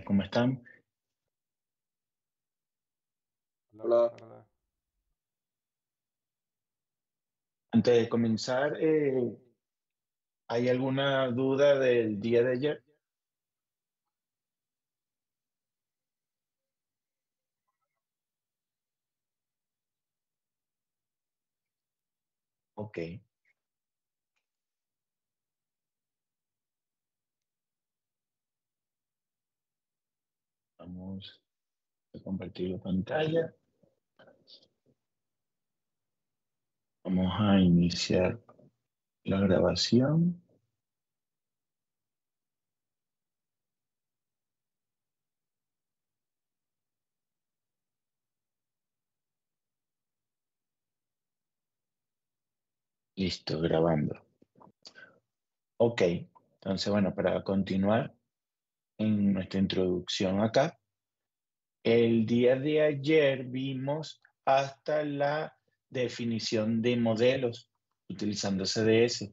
¿Cómo están? Hola. Hola. Antes de comenzar, ¿hay alguna duda del día de ayer? Ok, vamos a compartir la pantalla. Vamos a iniciar la grabación. Listo, grabando. Ok, entonces bueno, para continuar en nuestra introducción acá, el día de ayer vimos hasta la definición de modelos utilizando CDS.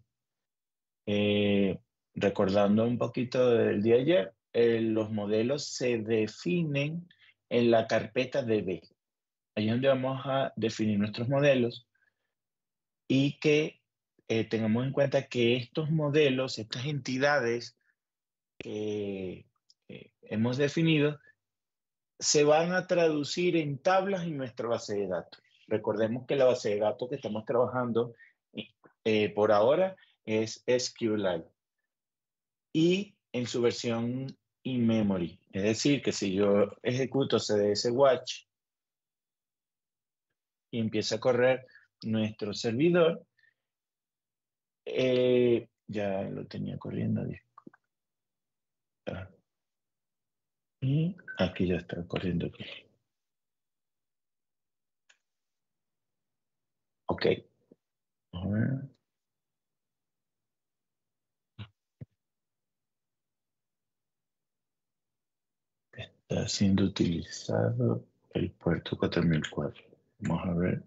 Recordando un poquito del día de ayer, los modelos se definen en la carpeta DB. Ahí es donde vamos a definir nuestros modelos y que tengamos en cuenta que estos modelos, estas entidades que hemos definido, se van a traducir en tablas en nuestra base de datos. Recordemos que la base de datos que estamos trabajando por ahora es SQLite y en su versión in-memory. Es decir, que si yo ejecuto CDS Watch y empieza a correr nuestro servidor, ya lo tenía corriendo. Y aquí ya está corriendo. Ok. A ver. Está siendo utilizado el puerto 4004. Vamos a ver.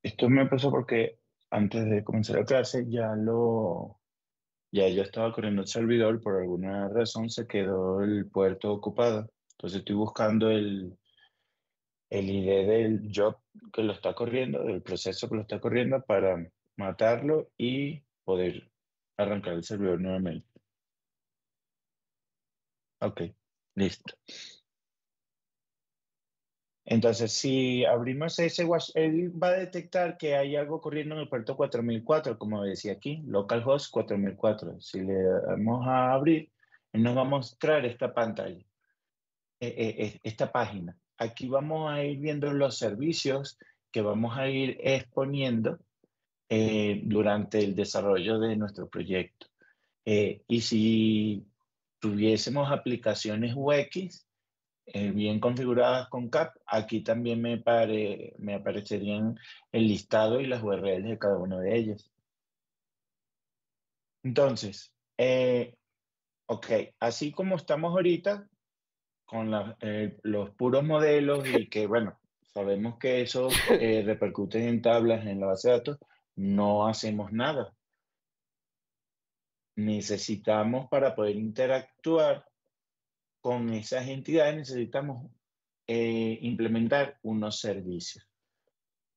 Esto me pasó porque antes de comenzar la clase ya yo estaba corriendo el servidor, por alguna razón se quedó el puerto ocupado. Entonces estoy buscando el ID del job que lo está corriendo, del proceso que lo está corriendo para matarlo y poder arrancar el servidor nuevamente. Ok, listo. Entonces, si abrimos ese watch, él va a detectar que hay algo corriendo en el puerto 4004, como decía aquí, localhost 4004. Si le damos a abrir, él nos va a mostrar esta pantalla, esta página. Aquí vamos a ir viendo los servicios que vamos a ir exponiendo durante el desarrollo de nuestro proyecto. Y si tuviésemos aplicaciones UX, bien configuradas con CAP, aquí también me aparecerían el listado y las URLs de cada una de ellas. Entonces, ok, así como estamos ahorita con los puros modelos y que, bueno, sabemos que eso repercute en tablas en la base de datos, no hacemos nada. Necesitamos, para poder interactuar con esas entidades, necesitamos implementar unos servicios.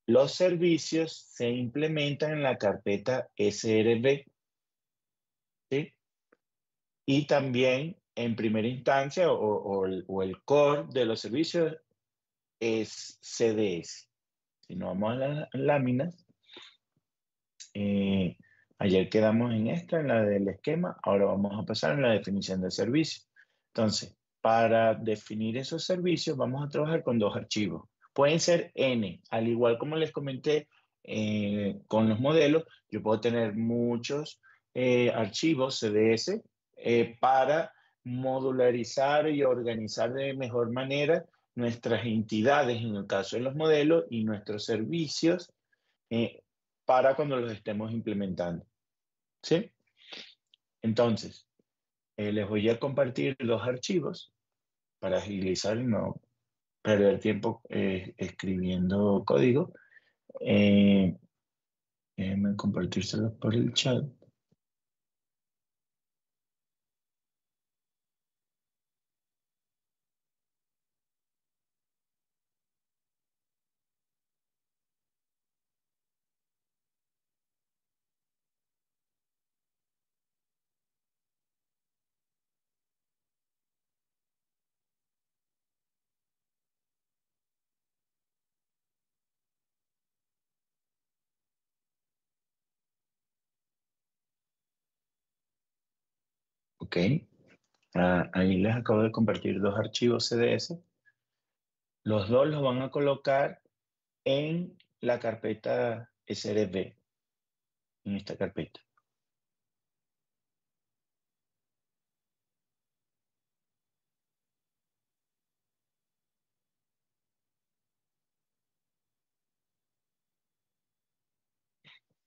Los servicios se implementan en la carpeta SRB, ¿sí? Y también en primera instancia o el core de los servicios es CDS, ¿sí? continuamos a las láminas. Ayer quedamos en esta, en la del esquema. Ahora vamos a pasar en la definición del servicio. Entonces, para definir esos servicios, vamos a trabajar con dos archivos. Pueden ser N, al igual como les comenté con los modelos, yo puedo tener muchos archivos CDS para modularizar y organizar de mejor manera nuestras entidades, en el caso de los modelos, y nuestros servicios para cuando los estemos implementando. ¿Sí? Entonces, les voy a compartir dos archivos para agilizar y no perder tiempo escribiendo código. Déjenme compartírselos por el chat. Ok. Ahí les acabo de compartir dos archivos CDS. Los dos los van a colocar en la carpeta SRV, en esta carpeta.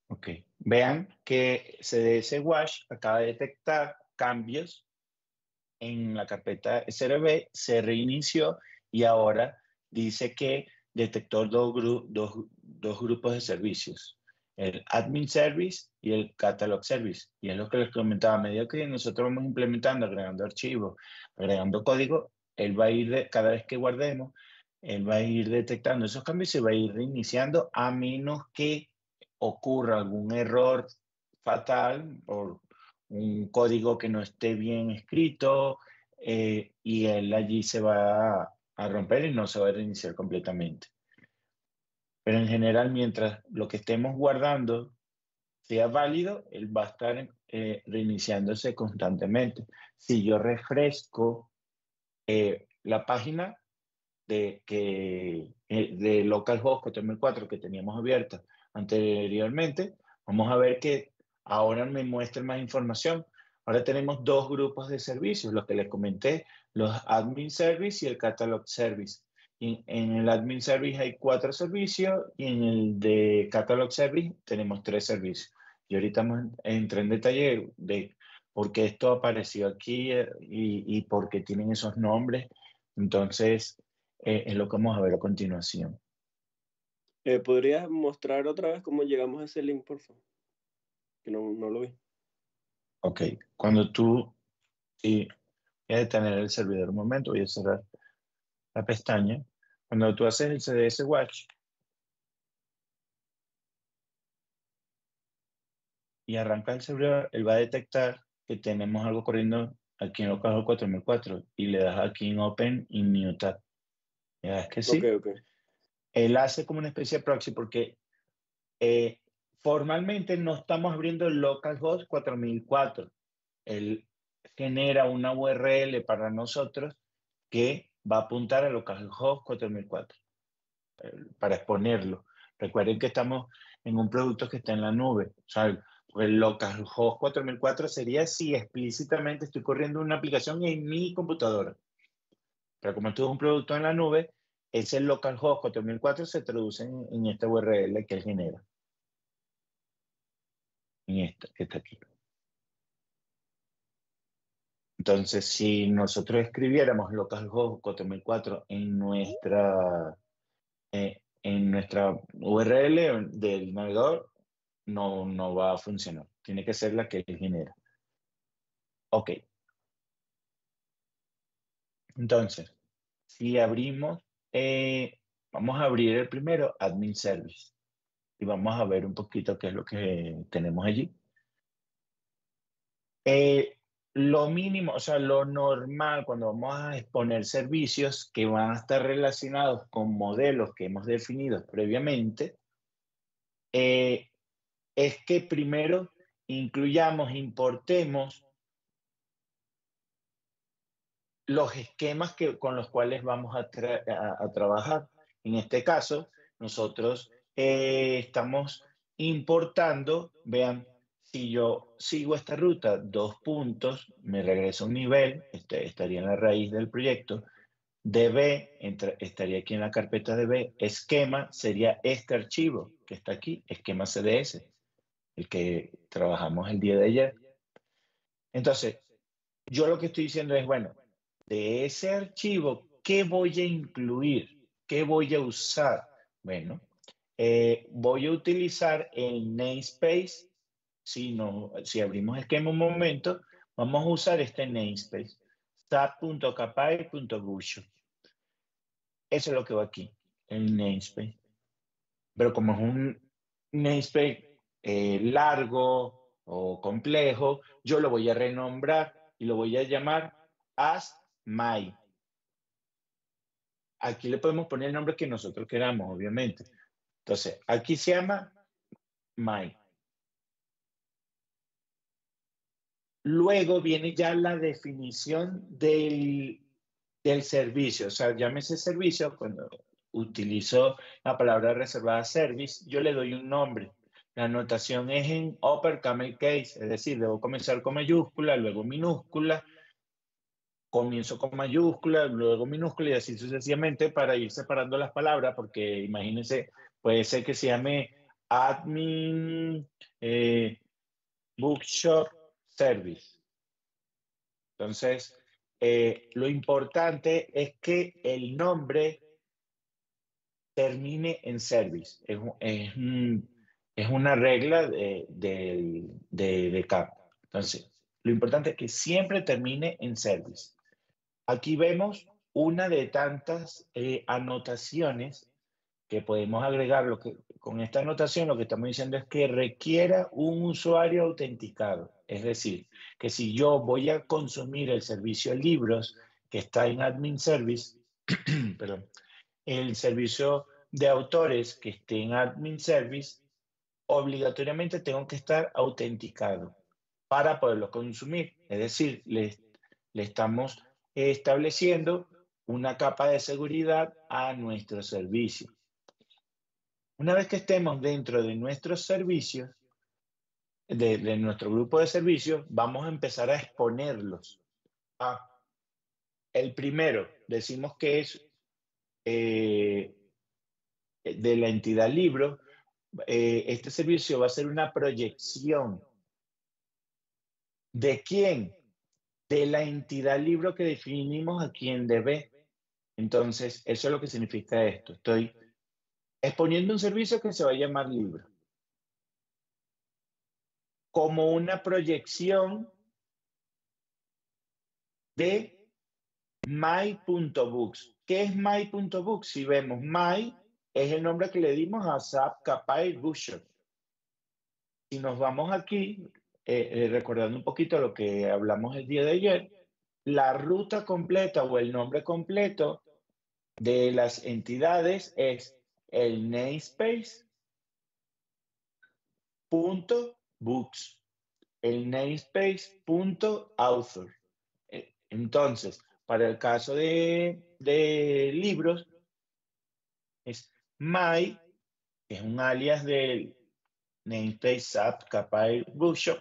Ok. Vean que CDS Wash acaba de detectar cambios en la carpeta SRV, se reinició y ahora dice que detectó dos grupos de servicios, el Admin Service y el Catalog Service. Y es lo que les comentaba, a medida que nosotros vamos implementando, agregando archivos, agregando código, él va a ir, cada vez que guardemos, él va a ir detectando esos cambios y se va a ir reiniciando a menos que ocurra algún error fatal por un código que no esté bien escrito y él allí se va a romper y no se va a reiniciar completamente. Pero en general, mientras lo que estemos guardando sea válido, él va a estar reiniciándose constantemente. Si yo refresco la página de localhost 4004 que teníamos abierta anteriormente, vamos a ver que ahora me muestra más información. Ahora tenemos dos grupos de servicios, los que les comenté, los Admin Service y el Catalog Service. En el Admin Service hay 4 servicios y en el de Catalog Service tenemos 3 servicios. Y ahorita entré en detalle de por qué esto apareció aquí y por qué tienen esos nombres. Entonces, es lo que vamos a ver a continuación. ¿Podrías mostrar otra vez cómo llegamos a ese link, por favor? Que no lo vi. Ok, cuando tú, y voy a detener el servidor un momento, voy a cerrar la pestaña. Cuando tú haces el CDS Watch y arrancas el servidor, él va a detectar que tenemos algo corriendo aquí en localhost 4004 y le das aquí en Open y New Tab. Le das que sí. Ok. Él hace como una especie de proxy porque formalmente no estamos abriendo el localhost 4004. Él genera una URL para nosotros que va a apuntar a localhost 4004 para exponerlo. Recuerden que estamos en un producto que está en la nube. O sea, el localhost 4004 sería si explícitamente estoy corriendo una aplicación en mi computadora. Pero como esto es un producto en la nube, ese localhost 4004 se traduce en esta URL que él genera. En esta que está aquí. Entonces, si nosotros escribiéramos localhost 4004 en nuestra URL del navegador, no va a funcionar. Tiene que ser la que él genera. Ok. Entonces, si abrimos, vamos a abrir el primero, Admin Service. Y vamos a ver un poquito qué es lo que tenemos allí. lo mínimo, o sea, lo normal cuando vamos a exponer servicios que van a estar relacionados con modelos que hemos definido previamente, es que primero incluyamos, importemos los esquemas con los cuales vamos a trabajar. En este caso, nosotros estamos importando, vean, si yo sigo esta ruta, 2 puntos, me regreso a un nivel, estaría en la raíz del proyecto, DB, estaría aquí en la carpeta DB, esquema sería este archivo que está aquí, esquema CDS, el que trabajamos el día de ayer. Entonces, yo lo que estoy diciendo es, bueno, de ese archivo, ¿qué voy a incluir? ¿Qué voy a usar? Bueno, voy a utilizar el namespace. Si abrimos esquema un momento, vamos a usar este namespace, sap.capire.bucho. Eso es lo que va aquí, el namespace. Pero como es un namespace largo o complejo, yo lo voy a renombrar y lo voy a llamar as my. Aquí le podemos poner el nombre que nosotros queramos, obviamente. Entonces, aquí se llama my. Luego viene ya la definición del servicio. O sea, llámese servicio, cuando utilizo la palabra reservada service, yo le doy un nombre. La notación es en upper camel case, es decir, debo comenzar con mayúscula, luego minúscula, comienzo con mayúscula, luego minúscula y así sucesivamente para ir separando las palabras, porque imagínense, puede ser que se llame admin bookshop service. Entonces, lo importante es que el nombre termine en service. Es una regla de CAP. Entonces, lo importante es que siempre termine en service. Aquí vemos una de tantas anotaciones que podemos agregar. Con esta anotación lo que estamos diciendo es que requiera un usuario autenticado. Es decir, que si yo voy a consumir el servicio de libros que está en Admin Service, perdón, el servicio de autores que esté en Admin Service, obligatoriamente tengo que estar autenticado para poderlo consumir. Es decir, le estamos estableciendo una capa de seguridad a nuestro servicio. Una vez que estemos dentro de nuestros servicios, de nuestro grupo de servicios, vamos a empezar a exponerlos. El primero, decimos que es de la entidad libro. Este servicio va a ser una proyección. ¿De quién? De la entidad libro que definimos aquí en DB. Entonces, eso es lo que significa esto. Estoy exponiendo un servicio que se va a llamar libro, como una proyección de my.books. ¿Qué es my.books? Si vemos, my es el nombre que le dimos a SAP Capire Bookshop. Si nos vamos aquí, recordando un poquito lo que hablamos el día de ayer, la ruta completa o el nombre completo de las entidades es el namespace.books, el namespace.author. Entonces, para el caso de libros, es my, que es un alias del namespace SAP Capire Bookshop,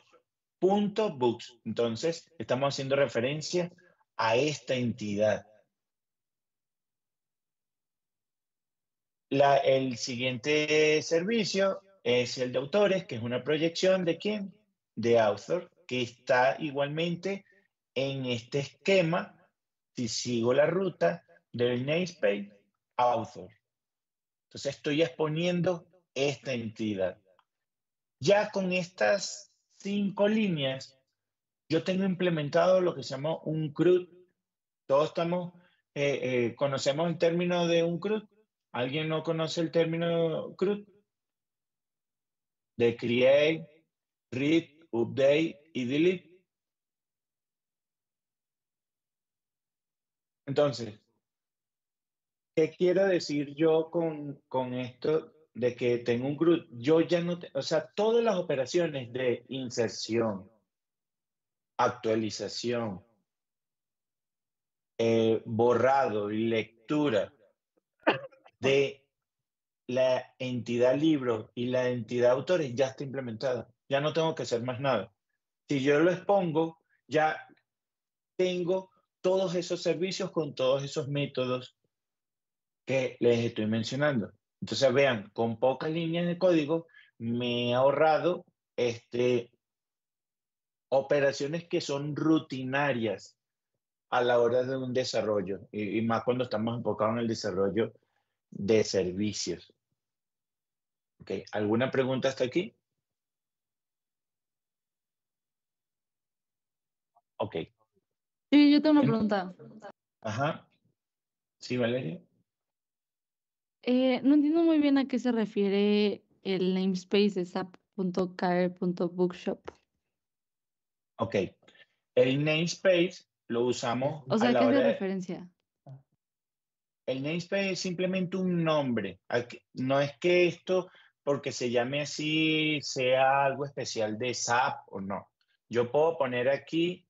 .books. Entonces, estamos haciendo referencia a esta entidad. El siguiente servicio es el de autores, que es una proyección de ¿quién? De author, que está igualmente en este esquema, si sigo la ruta del namespace, author. Entonces estoy exponiendo esta entidad. Ya con estas 5 líneas, yo tengo implementado lo que se llama un CRUD. Todos conocemos el término de un CRUD. ¿Alguien no conoce el término CRUD? De create, read, update y delete. Entonces, ¿qué quiero decir yo con esto de que tengo un GRUT? Yo ya no, o sea, todas las operaciones de inserción, actualización, borrado y lectura de la entidad libro y la entidad autores ya está implementada. Ya no tengo que hacer más nada. Si yo lo expongo, ya tengo todos esos servicios con todos esos métodos que les estoy mencionando. Entonces, vean, con pocas líneas de código me he ahorrado operaciones que son rutinarias a la hora de un desarrollo, y más cuando estamos enfocados en el desarrollo de servicios. Okay. ¿Alguna pregunta hasta aquí? Ok. Sí, yo tengo una pregunta. Ajá. Sí, Valeria. No entiendo muy bien a qué se refiere el namespace de sap.care.bookshop. Ok. El namespace lo usamos O sea, a ¿a la qué hace hora de... referencia? El namespace es simplemente un nombre. No es que esto, porque se llame así, sea algo especial de SAP o no. Yo puedo poner aquí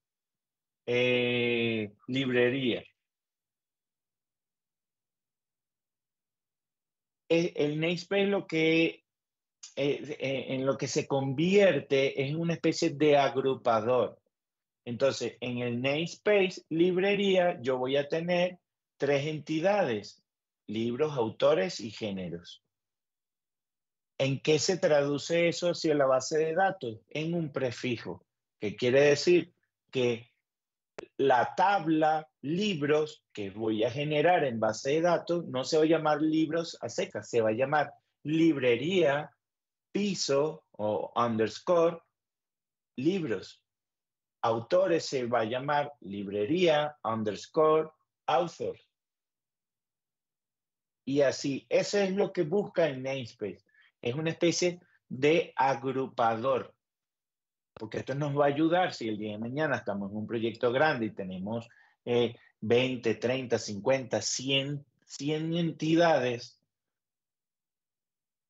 librería. El namespace en lo que se convierte es una especie de agrupador. Entonces, en el namespace librería yo voy a tener 3 entidades: libros, autores y géneros. ¿En qué se traduce eso hacia la base de datos? En un prefijo, que quiere decir que la tabla libros que voy a generar en base de datos no se va a llamar libros a secas, se va a llamar librería piso o underscore libros. Autores se va a llamar librería underscore author. Y así, eso es lo que busca el namespace. Es una especie de agrupador, porque esto nos va a ayudar si el día de mañana estamos en un proyecto grande y tenemos 20, 30, 50, 100 entidades,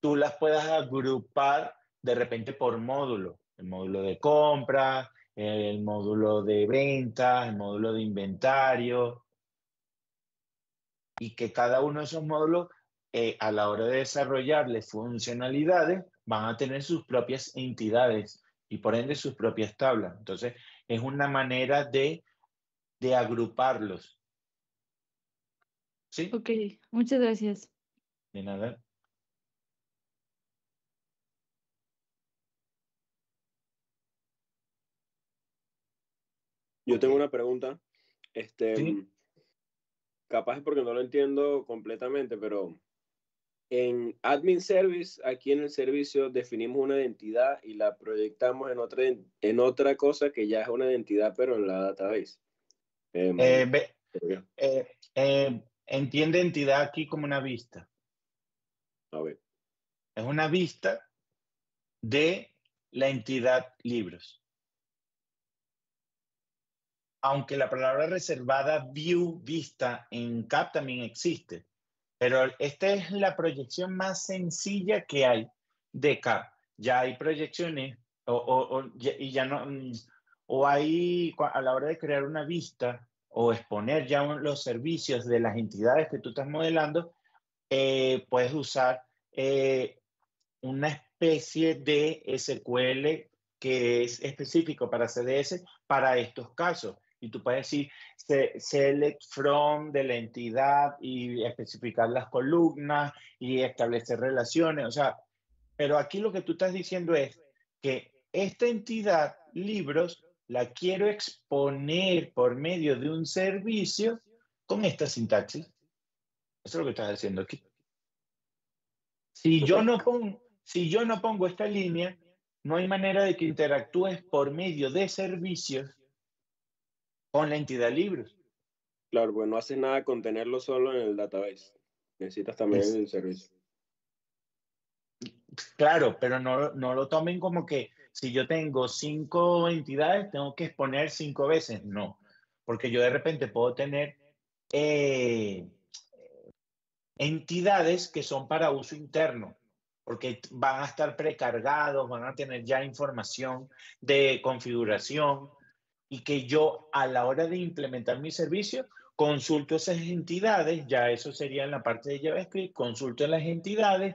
tú las puedas agrupar de repente por módulo. El módulo de compra, el módulo de ventas, el módulo de inventario, y que cada uno de esos módulos, a la hora de desarrollarle funcionalidades, van a tener sus propias entidades y por ende sus propias tablas. Entonces, es una manera de agruparlos. ¿Sí? Ok, muchas gracias. De nada. Yo tengo una pregunta. ¿Sí? Capaz es porque no lo entiendo completamente, pero en Admin Service, aquí en el servicio, definimos una identidad y la proyectamos en otra cosa que ya es una identidad, pero en la database. Entiende entidad aquí como una vista. A ver. Es una vista de la entidad libros. Aunque la palabra reservada view, vista, en CAP también existe. Pero esta es la proyección más sencilla que hay de CAP. Ya hay proyecciones y ya no, o hay a la hora de crear una vista o exponer ya los servicios de las entidades que tú estás modelando, puedes usar una especie de SQL que es específico para CDS para estos casos. Y tú puedes decir select from de la entidad y especificar las columnas y establecer relaciones. O sea, pero aquí lo que tú estás diciendo es que esta entidad, libros, la quiero exponer por medio de un servicio con esta sintaxis. Eso es lo que estás haciendo aquí. Si yo no pongo esta línea, no hay manera de que interactúes por medio de servicios con la entidad libros. Claro, pues no haces nada con tenerlo solo en el database. Necesitas también el servicio. Claro, pero no lo tomen como que si yo tengo 5 entidades, tengo que exponer 5 veces. No, porque yo de repente puedo tener entidades que son para uso interno, porque van a estar precargados, van a tener ya información de configuración y que yo a la hora de implementar mi servicio consulto esas entidades, ya eso sería en la parte de JavaScript, consulto las entidades,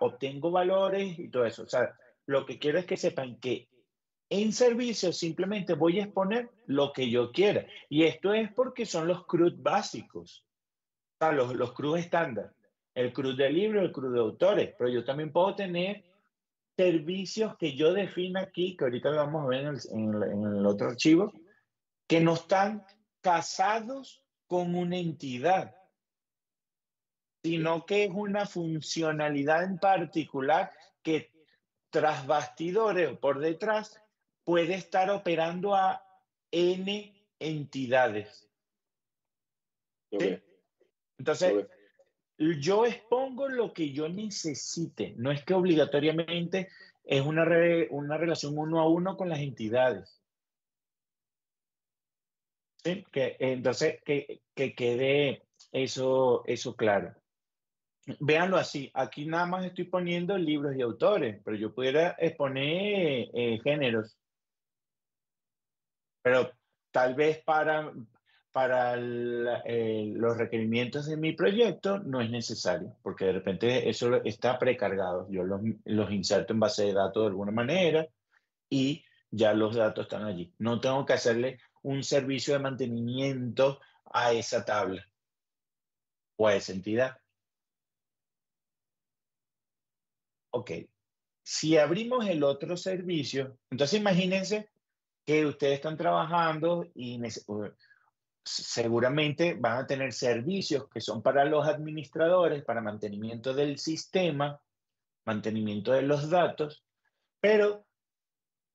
obtengo valores y todo eso. O sea, lo que quiero es que sepan que en servicio simplemente voy a exponer lo que yo quiera. Y esto es porque son los CRUD básicos, o sea, los CRUD estándar. El CRUD de libros, el CRUD de autores, pero yo también puedo tener servicios que yo defina aquí, que ahorita lo vamos a ver en el otro archivo, que no están casados con una entidad, sino que es una funcionalidad en particular que tras bastidores o por detrás puede estar operando a N entidades. Okay. ¿Sí? Entonces, yo expongo lo que yo necesite, no es que obligatoriamente es una relación uno a uno con las entidades. ¿Sí? Entonces, que quede eso claro. Véanlo así, aquí nada más estoy poniendo libros y autores, pero yo pudiera exponer géneros. Pero tal vez para los requerimientos de mi proyecto no es necesario, porque de repente eso está precargado. Yo los inserto en base de datos de alguna manera y ya los datos están allí. No tengo que hacerle un servicio de mantenimiento a esa tabla o a esa entidad. Ok. Si abrimos el otro servicio, entonces imagínense que ustedes están trabajando y seguramente van a tener servicios que son para los administradores, para mantenimiento del sistema, mantenimiento de los datos, pero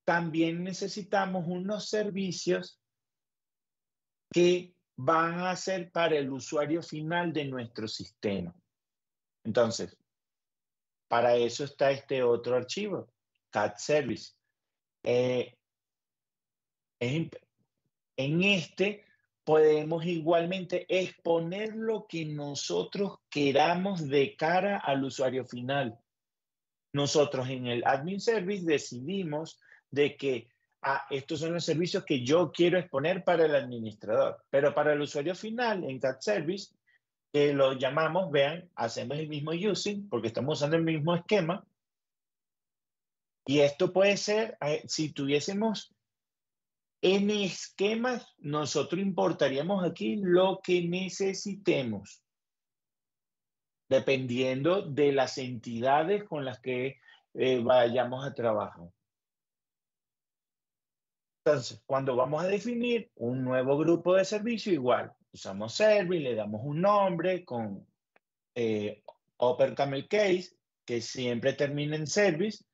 también necesitamos unos servicios que van a ser para el usuario final de nuestro sistema. Entonces, para eso está este otro archivo, CAT Service. En este podemos igualmente exponer lo que nosotros queramos de cara al usuario final. Nosotros en el Admin Service decidimos de que estos son los servicios que yo quiero exponer para el administrador, pero para el usuario final en CAT Service, que lo llamamos, vean, hacemos el mismo using porque estamos usando el mismo esquema. Y esto puede ser, si tuviésemos en esquemas, nosotros importaríamos aquí lo que necesitemos, dependiendo de las entidades con las que vayamos a trabajar. Entonces, cuando vamos a definir un nuevo grupo de servicio, igual, usamos Service, le damos un nombre con Upper Camel Case, que siempre termina en Service.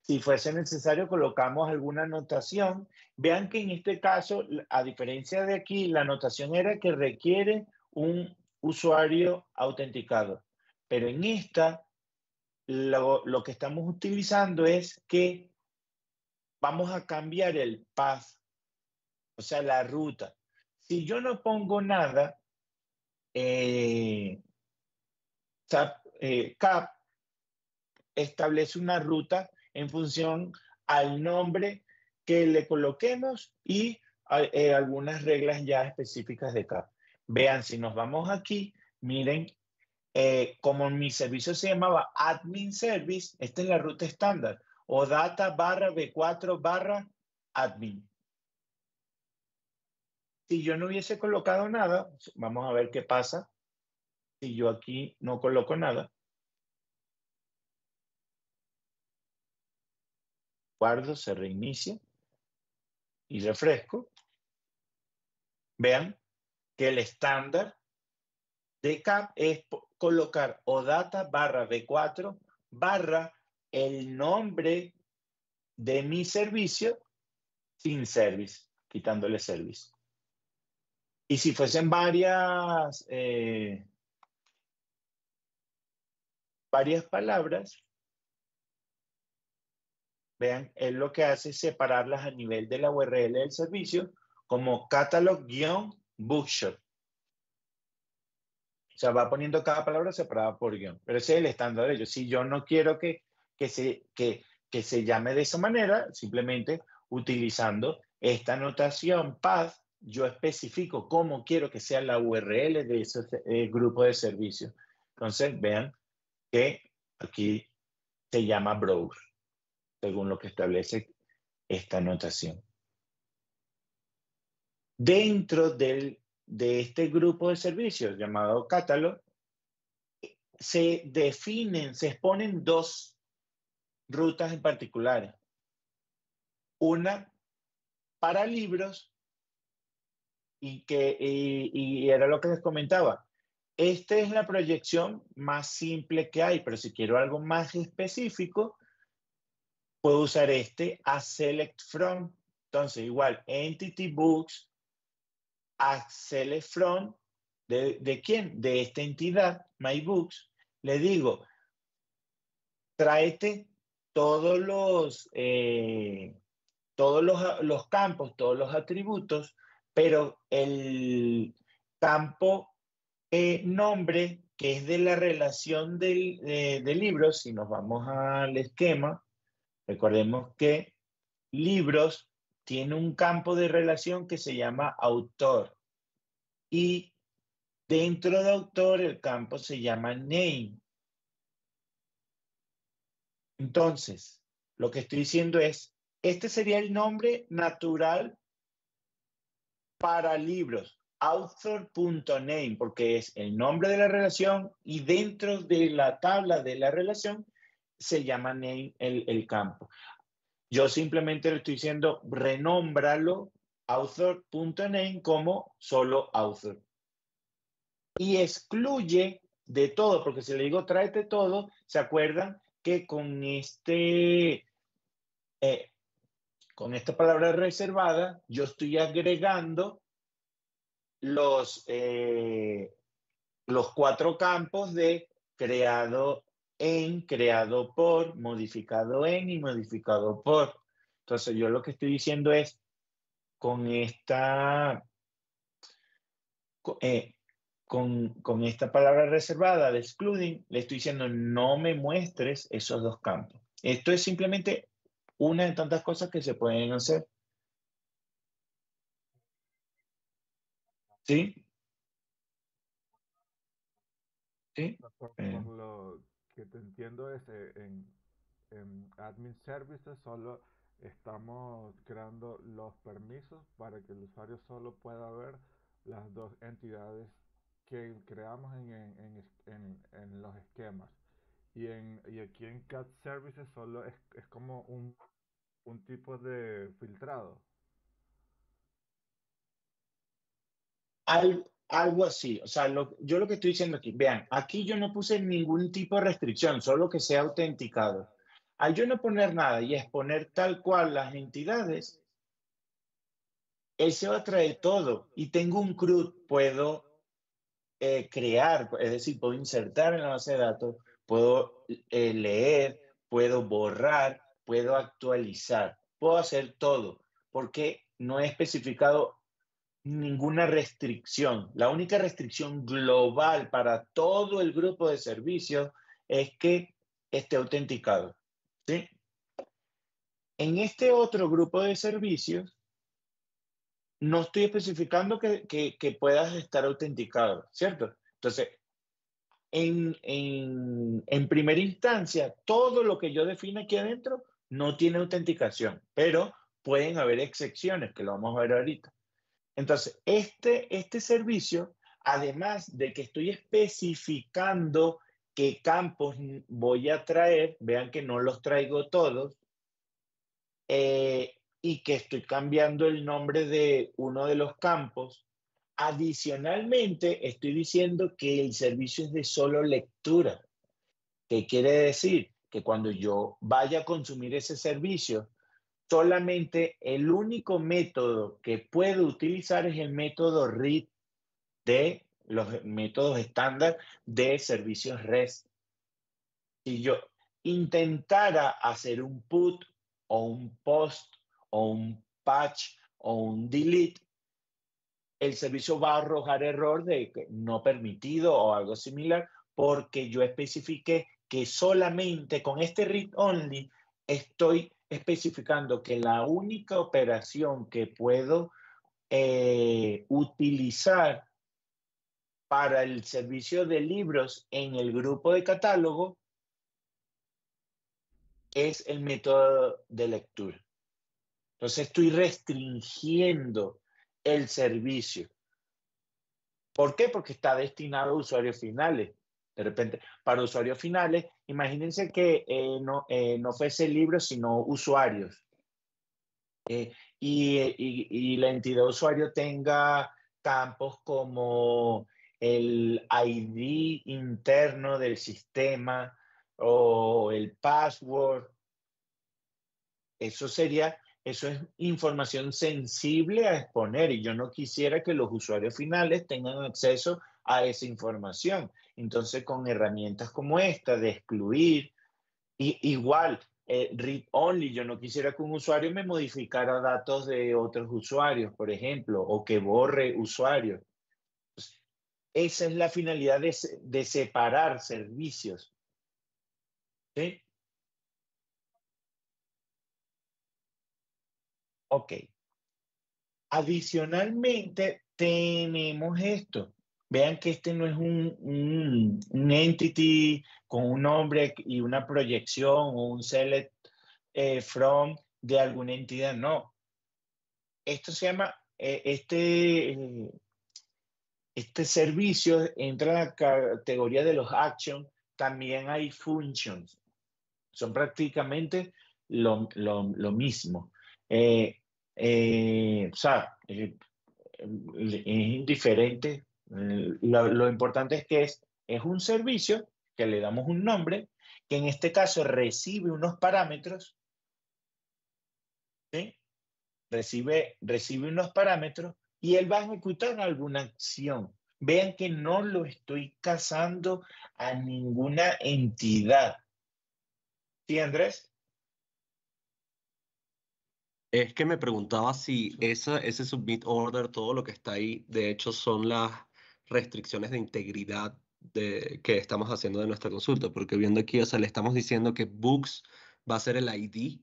Si fuese necesario, colocamos alguna anotación. Vean que en este caso, a diferencia de aquí, la anotación era que requiere un usuario autenticado. Pero en esta, lo que estamos utilizando es que vamos a cambiar el path, o sea, la ruta. Si yo no pongo nada, CAP establece una ruta en función al nombre que le coloquemos y algunas reglas ya específicas de CAP. Vean, si nos vamos aquí, miren, como mi servicio se llamaba Admin Service, esta es la ruta estándar, o data /B4 /admin. Si yo no hubiese colocado nada, vamos a ver qué pasa si yo aquí no coloco nada. Guardo, se reinicia y refresco. Vean que el estándar de CAP es colocar OData /B4 el nombre de mi servicio sin service, quitándole service. Y si fuesen varias palabras, vean, él lo que hace es separarlas a nivel de la URL del servicio como catalog-bookshop. O sea, va poniendo cada palabra separada por guión. Pero ese es el estándar de ellos. Si yo no quiero que se llame de esa manera, simplemente utilizando esta notación path, yo especifico cómo quiero que sea la URL de ese grupo de servicios. Entonces, vean que aquí se llama browse, según lo que establece esta notación. Dentro de este grupo de servicios llamado catalog, se exponen dos rutas en particular. Una para libros y era lo que les comentaba. Esta es la proyección más simple que hay, pero si quiero algo más específico, puedo usar a select from. Entonces, igual, entity books, a select from, ¿de quién? De esta entidad, my books. Le digo, tráete todos los campos, todos los atributos, pero el campo nombre, que es de la relación de libros, si nos vamos al esquema, recordemos que libros tiene un campo de relación que se llama autor. Y dentro de autor el campo se llama name. Entonces, lo que estoy diciendo es, este sería el nombre natural para libros, author.name, porque es el nombre de la relación y dentro de la tabla de la relación se llama name el campo. Yo simplemente le estoy diciendo, renómbralo author.name como solo author. Y excluye de todo, porque si le digo tráete todo, ¿se acuerdan que con esta palabra reservada, yo estoy agregando los 4 campos de creado en, creado por, modificado en y modificado por. Entonces yo lo que estoy diciendo es, con esta palabra reservada de excluding, le estoy diciendo no me muestres esos 2 campos. Esto es simplemente una de tantas cosas que se pueden hacer. ¿Sí? ¿Sí? Por lo que te entiendo es en Admin Services solo estamos creando los permisos para que el usuario solo pueda ver las 2 entidades que creamos en los esquemas. Y aquí en Cat Services solo es como un tipo de filtrado. Algo así, o sea, yo lo que estoy diciendo aquí, vean, aquí yo no puse ningún tipo de restricción, solo que sea autenticado. Al yo no poner nada y exponer tal cual las entidades, él se va a traer todo y tengo un CRUD, puedo crear, es decir, puedo insertar en la base de datos, puedo leer, puedo borrar, puedo actualizar, puedo hacer todo, porque no he especificado ninguna restricción. La única restricción global para todo el grupo de servicios es que esté autenticado. ¿Sí? En este otro grupo de servicios, no estoy especificando que puedas estar autenticado, ¿cierto? Entonces, en primera instancia, todo lo que yo defino aquí adentro no tiene autenticación, pero pueden haber excepciones, que lo vamos a ver ahorita. Entonces, este servicio, además de que estoy especificando qué campos voy a traer, vean que no los traigo todos, y que estoy cambiando el nombre de uno de los campos, adicionalmente estoy diciendo que el servicio es de solo lectura. ¿Qué quiere decir? Que cuando yo vaya a consumir ese servicio, solamente el único método que puedo utilizar es el método read de los métodos estándar de servicios REST. Si yo intentara hacer un put o un post o un patch o un delete, el servicio va a arrojar error de que no permitido o algo similar, porque yo especifiqué que solamente con este read only estoy especificando que la única operación que puedo utilizar para el servicio de libros en el grupo de catálogo es el método de lectura. Entonces estoy restringiendo el servicio. ¿Por qué? Porque está destinado a usuarios finales. De repente, para usuarios finales, imagínense que no fuese libros, sino usuarios. Y la entidad usuario tenga campos como el ID interno del sistema o el password. Eso es información sensible a exponer y yo no quisiera que los usuarios finales tengan acceso a esa información. Entonces, con herramientas como esta de excluir, igual, read only, yo no quisiera que un usuario me modificara datos de otros usuarios, por ejemplo, o que borre usuarios. Pues, esa es la finalidad de separar servicios. ¿Sí? Ok. Adicionalmente, tenemos esto. Vean que este no es un entity con un nombre y una proyección o un select from de alguna entidad. No. Esto se llama, este servicio entra en la categoría de los actions. También hay functions. Son prácticamente lo mismo. O sea, es indiferente. Lo importante es que es un servicio que le damos un nombre, que en este caso recibe unos parámetros, ¿sí? Recibe unos parámetros y él va a ejecutar alguna acción. Vean que no lo estoy casando a ninguna entidad. ¿Sí, Andrés? Es que me preguntaba si ese submit order, todo lo que está ahí, de hecho son las restricciones de integridad que estamos haciendo de nuestra consulta, porque viendo aquí, o sea, le estamos diciendo que books va a ser el ID,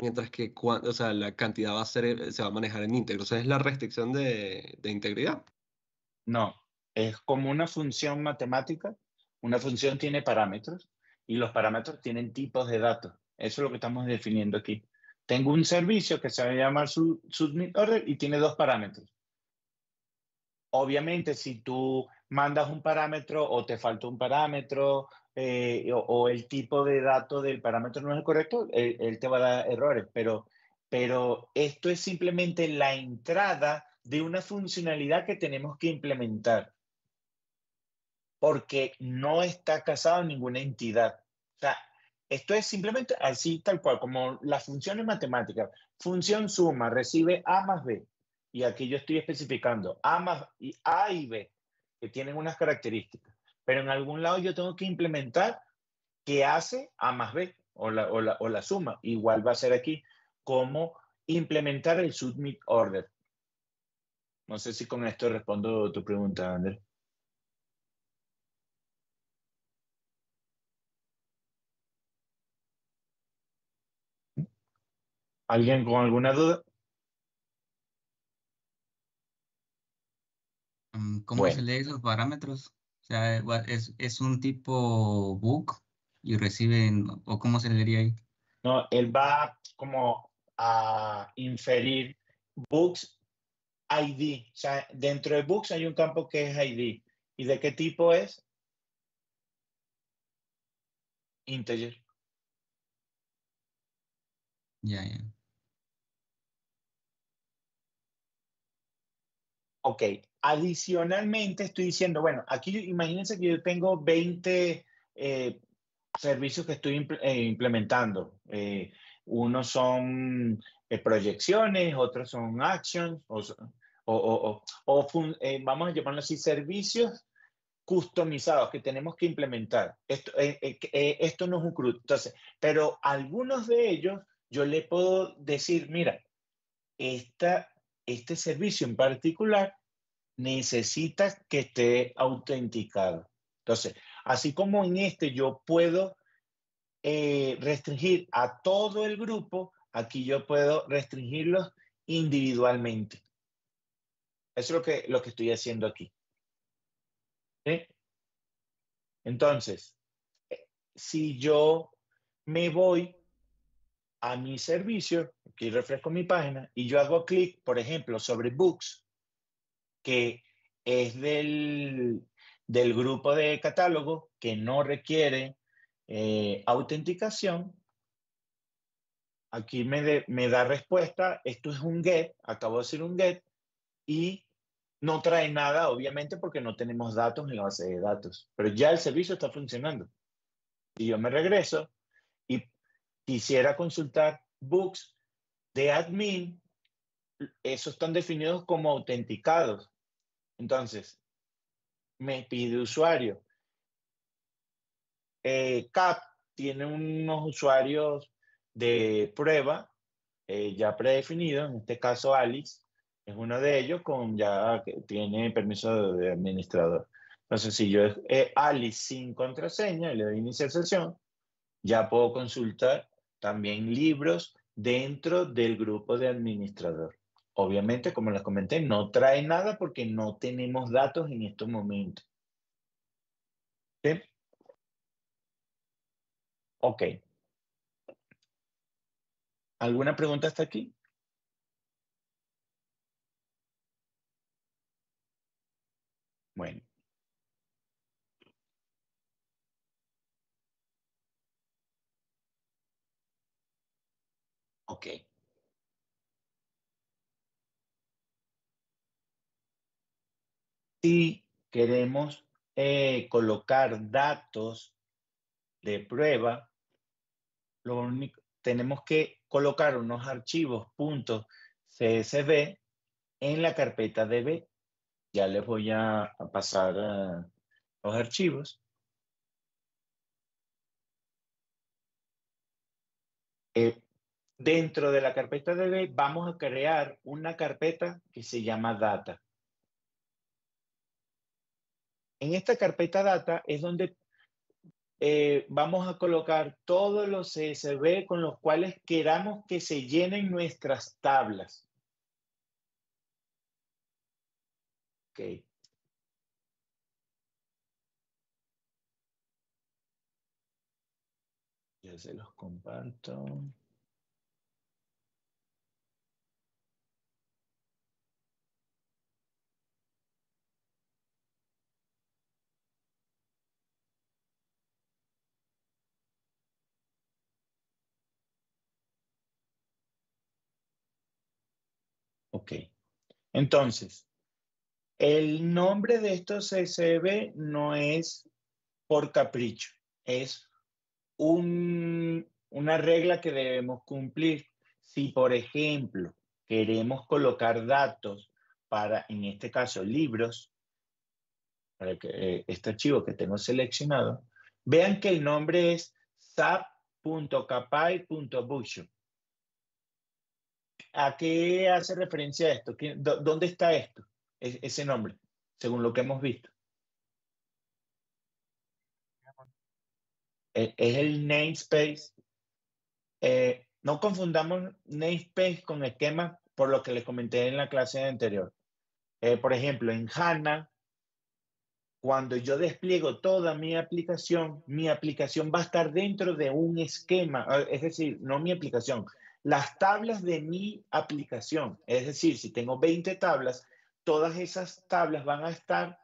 mientras que o sea, la cantidad se va a manejar en íntegro. O sea, es la restricción de integridad. No, es como una función matemática. Una función tiene parámetros y los parámetros tienen tipos de datos. Eso es lo que estamos definiendo aquí. Tengo un servicio que se va a llamar submit order y tiene dos parámetros. Obviamente, si tú mandas un parámetro o te falta un parámetro o el tipo de dato del parámetro no es el correcto, él te va a dar errores. Pero esto es simplemente la entrada de una funcionalidad que tenemos que implementar. Porque no está casado en ninguna entidad. O sea, esto es simplemente así tal cual, como las funciones matemáticas. Función suma recibe A más B. Y aquí yo estoy especificando A y B, que tienen unas características. Pero en algún lado yo tengo que implementar qué hace A más B o la suma. Igual va a ser aquí cómo implementar el submit order. No sé si con esto respondo tu pregunta, Andrés. ¿Alguien con alguna duda? ¿Cómo se Bueno, lee esos parámetros? O sea, es un tipo book y reciben, o cómo se leería ahí. no, él va como a inferir books ID. O sea, dentro de books hay un campo que es ID. ¿Y de qué tipo es? Integer. Ya, ya. Ok. Adicionalmente estoy diciendo, bueno, aquí imagínense que yo tengo 20 servicios que estoy implementando. Unos son proyecciones, otros son actions, vamos a llamarlo así, servicios customizados que tenemos que implementar. Esto no es un CRUD. Entonces, pero algunos de ellos yo le puedo decir, mira, este servicio en particular necesita que esté autenticado. Entonces, así como en este yo puedo restringir a todo el grupo, aquí yo puedo restringirlos individualmente. Eso es lo que estoy haciendo aquí. ¿Sí? Entonces, si yo me voy a mi servicio, aquí refresco mi página, y yo hago clic, por ejemplo, sobre Books, que es del grupo de catálogo que no requiere autenticación, aquí me da respuesta. Esto es un get, acabo de hacer un get, y no trae nada, obviamente, porque no tenemos datos en la base de datos, pero ya el servicio está funcionando. Si yo me regreso y quisiera consultar Books de admin, esos están definidos como autenticados. Entonces, me pide usuario. CAP tiene unos usuarios de prueba ya predefinidos, en este caso Alice es uno de ellos, que tiene permiso de administrador. Entonces, si yo Alice sin contraseña y le doy iniciar sesión, ya puedo consultar también libros dentro del grupo de administrador. Obviamente, como les comenté, no trae nada porque no tenemos datos en estos momentos. ¿Sí? Ok. ¿Alguna pregunta hasta aquí? Bueno. Ok. Si queremos colocar datos de prueba, tenemos que colocar unos archivos .csv en la carpeta db. Ya les voy a pasar los archivos. Dentro de la carpeta db vamos a crear una carpeta que se llama data. En esta carpeta data es donde vamos a colocar todos los CSV con los cuales queramos que se llenen nuestras tablas. Ok. Ya se los comparto. Ok. Entonces, el nombre de estos CSV no es por capricho, es una regla que debemos cumplir. Si, por ejemplo, queremos colocar datos para, en este caso, libros, para este archivo que tengo seleccionado, vean que el nombre es sap.capay.bookshop. ¿A qué hace referencia esto? ¿Dónde está esto? Ese nombre, según lo que hemos visto. Es el namespace. No confundamos namespace con esquema, por lo que les comenté en la clase anterior. Por ejemplo, en HANA, cuando yo despliego toda mi aplicación va a estar dentro de un esquema, es decir, no mi aplicación, las tablas de mi aplicación. Es decir, si tengo 20 tablas, todas esas tablas van a estar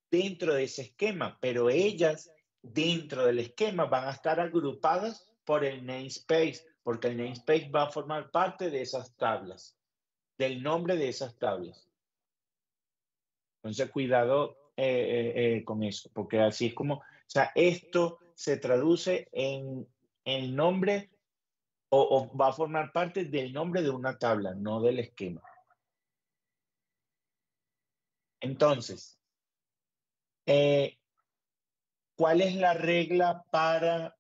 dentro de ese esquema, pero ellas dentro del esquema van a estar agrupadas por el namespace, porque el namespace va a formar parte de esas tablas, del nombre de esas tablas. Entonces, cuidado con eso, porque así es como, o sea, esto se traduce en el nombre o va a formar parte del nombre de una tabla, no del esquema. Entonces, ¿cuál es la regla para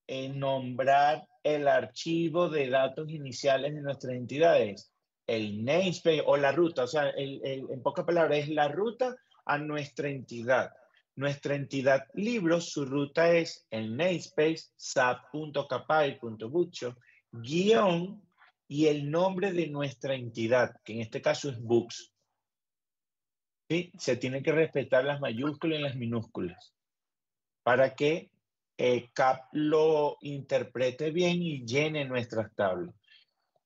nombrar el archivo de datos iniciales de nuestras entidades? el namespace o la ruta, o sea, en pocas palabras, es la ruta a nuestra entidad. Nuestra entidad libros, su ruta es el namespace sap.capai.bookshop guión y el nombre de nuestra entidad, que en este caso es books. ¿Sí? Se tienen que respetar las mayúsculas y las minúsculas para que CAP lo interprete bien y llene nuestras tablas.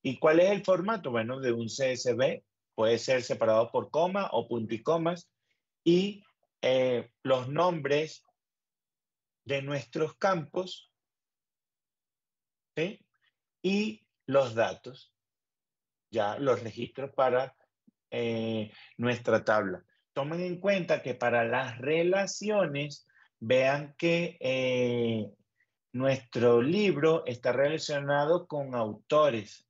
¿Y cuál es el formato? Bueno, de un CSV, puede ser separado por coma o punto y comas, y los nombres de nuestros campos, ¿sí? Y los datos, ya los registros para nuestra tabla. Tomen en cuenta que para las relaciones, vean que nuestro libro está relacionado con autores.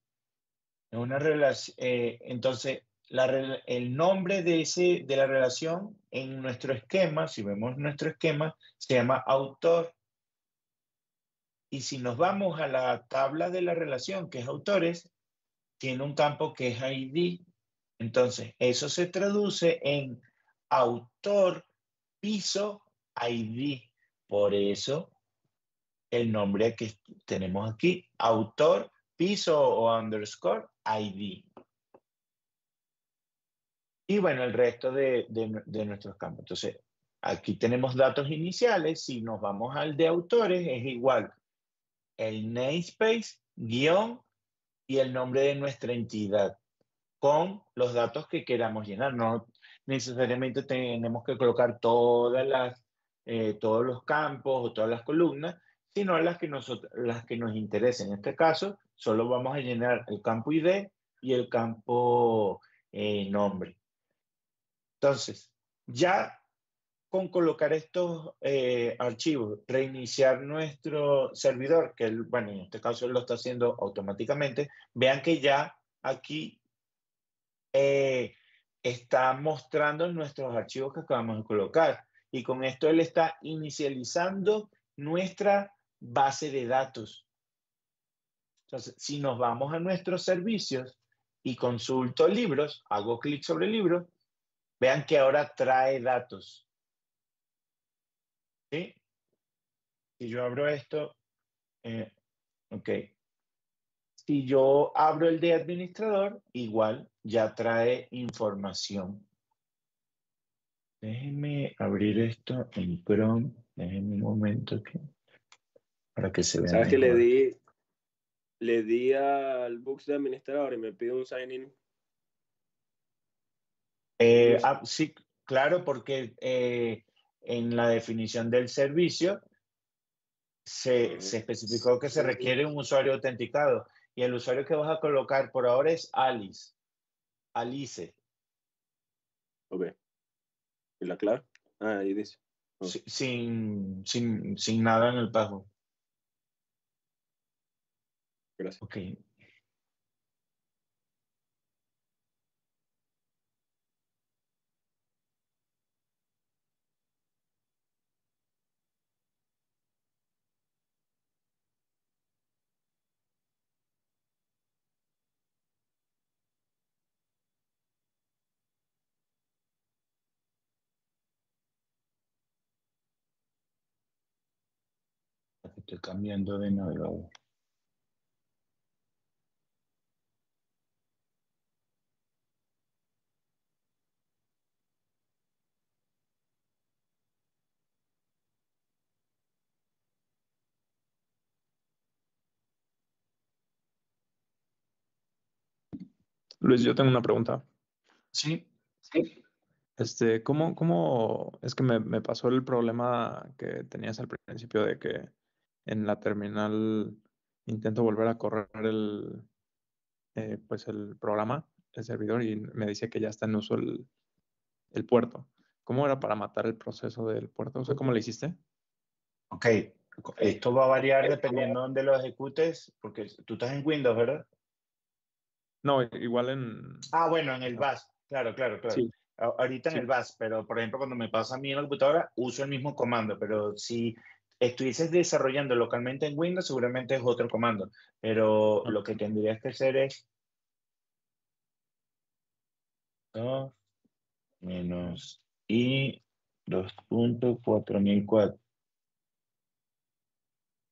Es una relación, entonces, el nombre de la relación en nuestro esquema, si vemos nuestro esquema, se llama autor. Y si nos vamos a la tabla de la relación, que es autores, tiene un campo que es ID. Entonces, eso se traduce en autor piso ID. Por eso, el nombre que tenemos aquí, autor piso o underscore ID. Y bueno, el resto de nuestros campos. Entonces, aquí tenemos datos iniciales. Si nos vamos al de autores, es igual el namespace, guión y el nombre de nuestra entidad con los datos que queramos llenar. No necesariamente tenemos que colocar todos los campos o todas las columnas, sino las que nos interesen. En este caso, solo vamos a llenar el campo ID y el campo nombre. Entonces, ya con colocar estos archivos, reiniciar nuestro servidor, que bueno, en este caso él lo está haciendo automáticamente, vean que ya aquí está mostrando nuestros archivos que acabamos de colocar. Y con esto él está inicializando nuestra base de datos. Entonces, si nos vamos a nuestros servicios y consulto libros, hago clic sobre libros, vean que ahora trae datos. ¿Sí? Si yo abro esto, ok. Si yo abro el de administrador, igual ya trae información. Déjenme abrir esto en Chrome. Déjenme un momento aquí, para que se vea ¿Sabes que mejor. le di al Books de administrador y me pide un sign-in? Sí, claro, porque en la definición del servicio se especificó que se requiere un usuario autenticado. Y el usuario que vas a colocar por ahora es Alice. Ok. ¿Y la clave? Ah, ahí dice. Oh. Sin nada en el password. Gracias. Ok. Estoy cambiando de navegador. Luis, yo tengo una pregunta. Sí. ¿Cómo es que me pasó el problema que tenías al principio de que en la terminal intento volver a correr pues el programa, el servidor, y me dice que ya está en uso el puerto? ¿Cómo era para matar el proceso del puerto? O sea, ¿cómo lo hiciste? Ok. Esto va a variar dependiendo de dónde lo ejecutes, porque tú estás en Windows, ¿verdad? No, igual en... Ah, bueno, en el BAS. Claro. Sí. Ahorita en Sí. el BAS, pero por ejemplo, cuando me pasa a mí en la computadora, uso el mismo comando, pero si estuvieses desarrollando localmente en Windows, seguramente es otro comando. Pero lo que tendrías que hacer es 2 menos I 2.4004.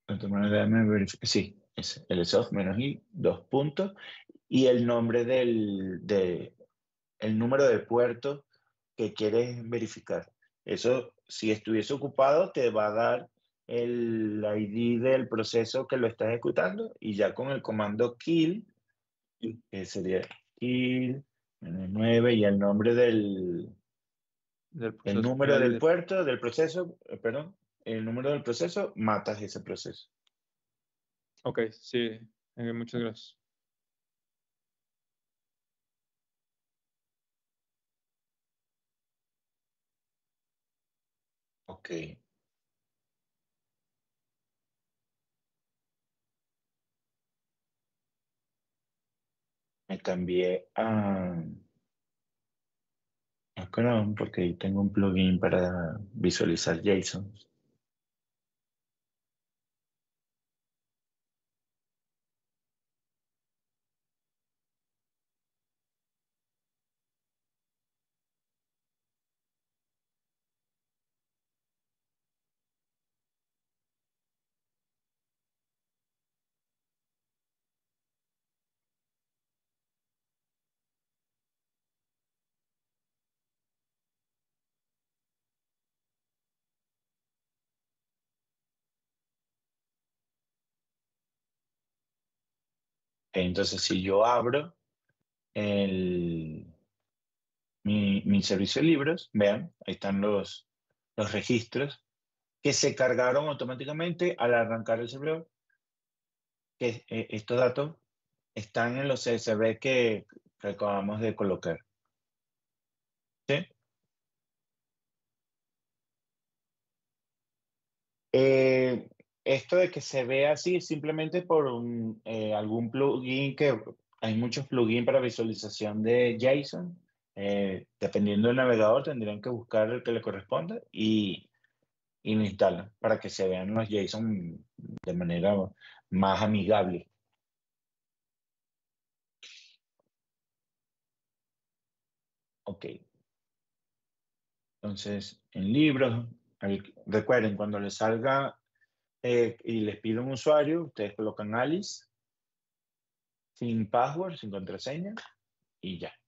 De otra manera, déjame verificar. Sí, es LSOF menos I, 2 puntos. Y el nombre el número de puerto que quieres verificar. Eso, si estuviese ocupado, te va a dar el ID del proceso que lo está ejecutando, y ya con el comando kill, que sería kill menos 9, y el nombre Del el proceso número final y del puerto, del proceso, perdón, el número del proceso, matas ese proceso. Ok, sí. Muchas gracias. Ok. Me cambié a Chrome porque ahí tengo un plugin para visualizar JSON. Entonces, si yo abro mi servicio de libros, vean, ahí están los registros que se cargaron automáticamente al arrancar el servidor, que estos datos están en los CSV que acabamos de colocar. ¿Sí? Esto de que se vea así es simplemente por algún plugin que hay muchos plugins para visualización de JSON. Dependiendo del navegador, tendrían que buscar el que le corresponda y lo instalan para que se vean los JSON de manera más amigable. Ok. Entonces, en libros, recuerden, cuando les salga y les pide un usuario, ustedes colocan Alice, sin password, sin contraseña, y ya.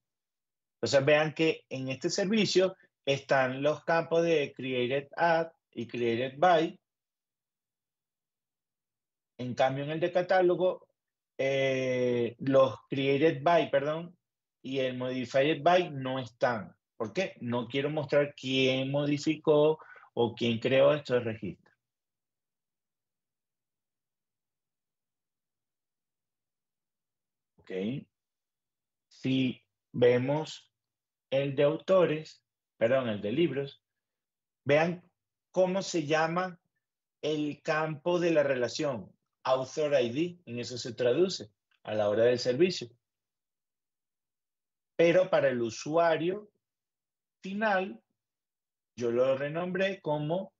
Entonces vean que en este servicio están los campos de Created At y Created By. En cambio, en el de catálogo, los Created By, perdón, y el Modified By no están. ¿Por qué? No quiero mostrar quién modificó o quién creó estos registros. ¿Ok? Si vemos el de autores, perdón, el de libros, vean cómo se llama el campo de la relación. Author ID, en eso se traduce a la hora del servicio. Pero para el usuario final, yo lo renombré como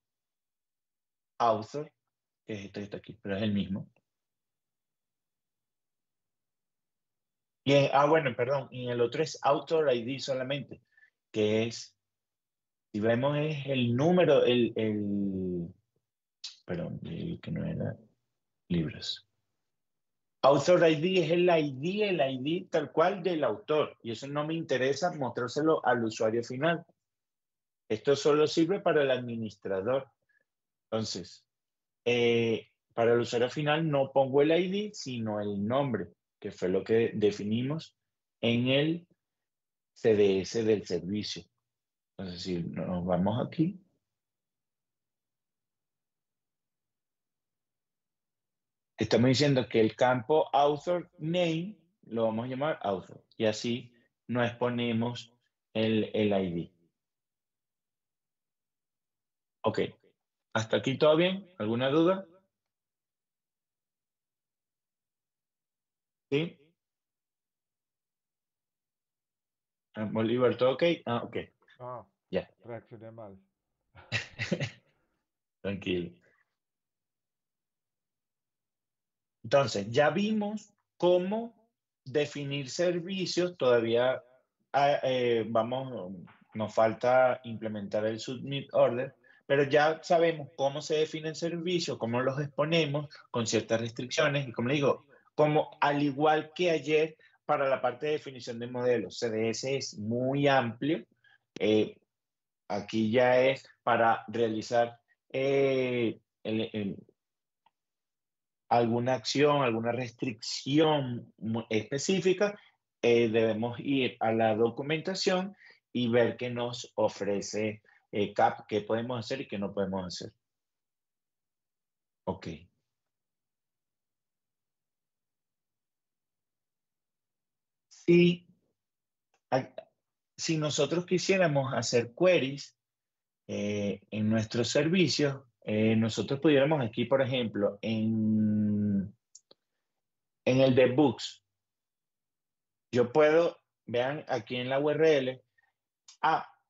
author, que es este aquí, pero es el mismo. Y bueno, perdón, y el otro es author ID solamente, que es, si vemos, es el número, perdón, que no era libros. Author ID es el ID tal cual del autor, y eso no me interesa mostrárselo al usuario final. Esto solo sirve para el administrador. Entonces, para el usuario final no pongo el ID, sino el nombre, que fue lo que definimos en el CDS del servicio. Entonces, si nos vamos aquí, estamos diciendo que el campo author name lo vamos a llamar author, y así no exponemos el ID. Ok, ¿hasta aquí todo bien? ¿Alguna duda? ¿Sí? Bolívar, ¿todo ok? Ah, ok, Ah, ya. reaccioné mal. Tranquilo. Entonces, ya vimos cómo definir servicios. Todavía nos falta implementar el Submit Order, pero ya sabemos cómo se define el servicio, cómo los exponemos con ciertas restricciones y como le digo, como al igual que ayer para la parte de definición de modelos, CDS es muy amplio. Aquí ya es para realizar alguna acción, alguna restricción específica, debemos ir a la documentación y ver qué nos ofrece CAP, qué podemos hacer y qué no podemos hacer. Ok. Si nosotros quisiéramos hacer queries en nuestros servicios, nosotros pudiéramos aquí, por ejemplo, en el de Books, yo puedo, vean aquí en la URL,